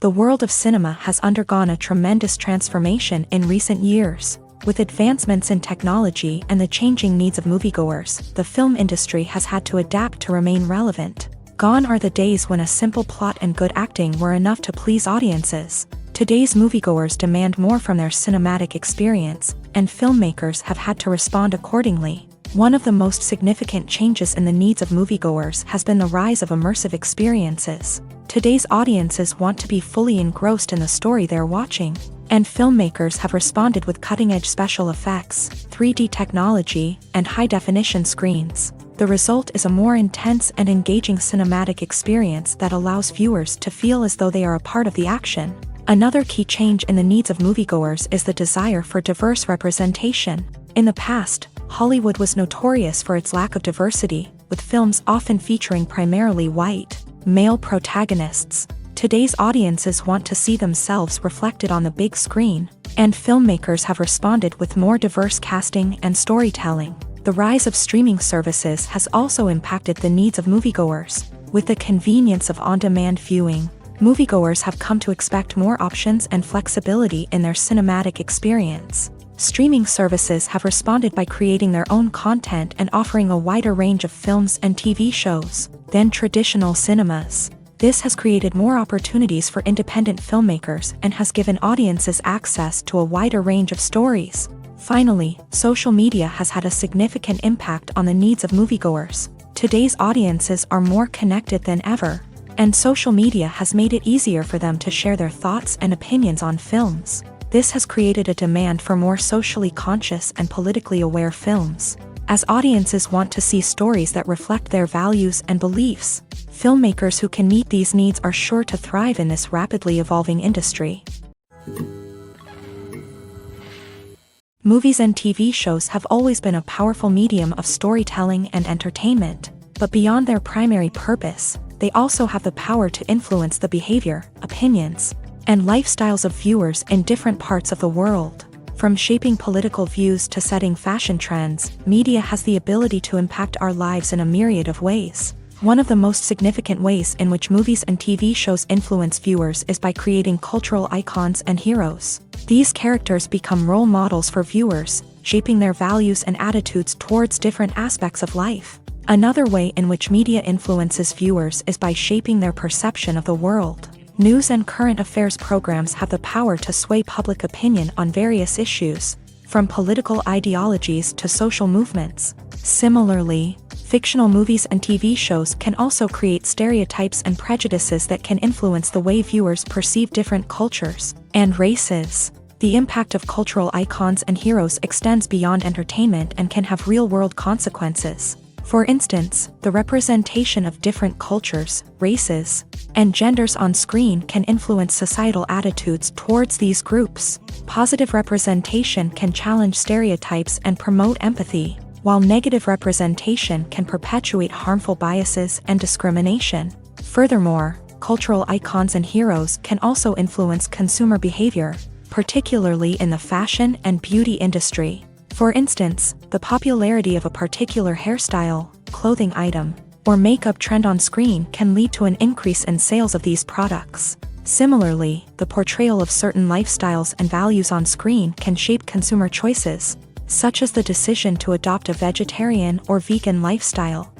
The world of cinema has undergone a tremendous transformation in recent years. With advancements in technology and the changing needs of moviegoers, the film industry has had to adapt to remain relevant. Gone are the days when a simple plot and good acting were enough to please audiences. Today's moviegoers demand more from their cinematic experience, and filmmakers have had to respond accordingly. One of the most significant changes in the needs of moviegoers has been the rise of immersive experiences. Today's audiences want to be fully engrossed in the story they're watching, and filmmakers have responded with cutting-edge special effects, 3D technology, and high-definition screens. The result is a more intense and engaging cinematic experience that allows viewers to feel as though they are a part of the action. Another key change in the needs of moviegoers is the desire for diverse representation. In the past, Hollywood was notorious for its lack of diversity, with films often featuring primarily white, male protagonists. Today's audiences want to see themselves reflected on the big screen, and filmmakers have responded with more diverse casting and storytelling. The rise of streaming services has also impacted the needs of moviegoers. With the convenience of on-demand viewing, moviegoers have come to expect more options and flexibility in their cinematic experience. Streaming services have responded by creating their own content and offering a wider range of films and TV shows than traditional cinemas. This has created more opportunities for independent filmmakers and has given audiences access to a wider range of stories. Finally, social media has had a significant impact on the needs of moviegoers. Today's audiences are more connected than ever, and social media has made it easier for them to share their thoughts and opinions on films. This has created a demand for more socially conscious and politically aware films. As audiences want to see stories that reflect their values and beliefs, filmmakers who can meet these needs are sure to thrive in this rapidly evolving industry. Movies and TV shows have always been a powerful medium of storytelling and entertainment, but beyond their primary purpose, they also have the power to influence the behavior, opinions, and lifestyles of viewers in different parts of the world. From shaping political views to setting fashion trends, media has the ability to impact our lives in a myriad of ways. One of the most significant ways in which movies and TV shows influence viewers is by creating cultural icons and heroes. These characters become role models for viewers, shaping their values and attitudes towards different aspects of life. Another way in which media influences viewers is by shaping their perception of the world. News and current affairs programs have the power to sway public opinion on various issues, from political ideologies to social movements. Similarly, fictional movies and TV shows can also create stereotypes and prejudices that can influence the way viewers perceive different cultures and races. The impact of cultural icons and heroes extends beyond entertainment and can have real-world consequences. For instance, the representation of different cultures, races, and genders on screen can influence societal attitudes towards these groups. Positive representation can challenge stereotypes and promote empathy, while negative representation can perpetuate harmful biases and discrimination. Furthermore, cultural icons and heroes can also influence consumer behavior, particularly in the fashion and beauty industry. For instance, the popularity of a particular hairstyle, clothing item, or makeup trend on screen can lead to an increase in sales of these products. Similarly, the portrayal of certain lifestyles and values on screen can shape consumer choices, such as the decision to adopt a vegetarian or vegan lifestyle.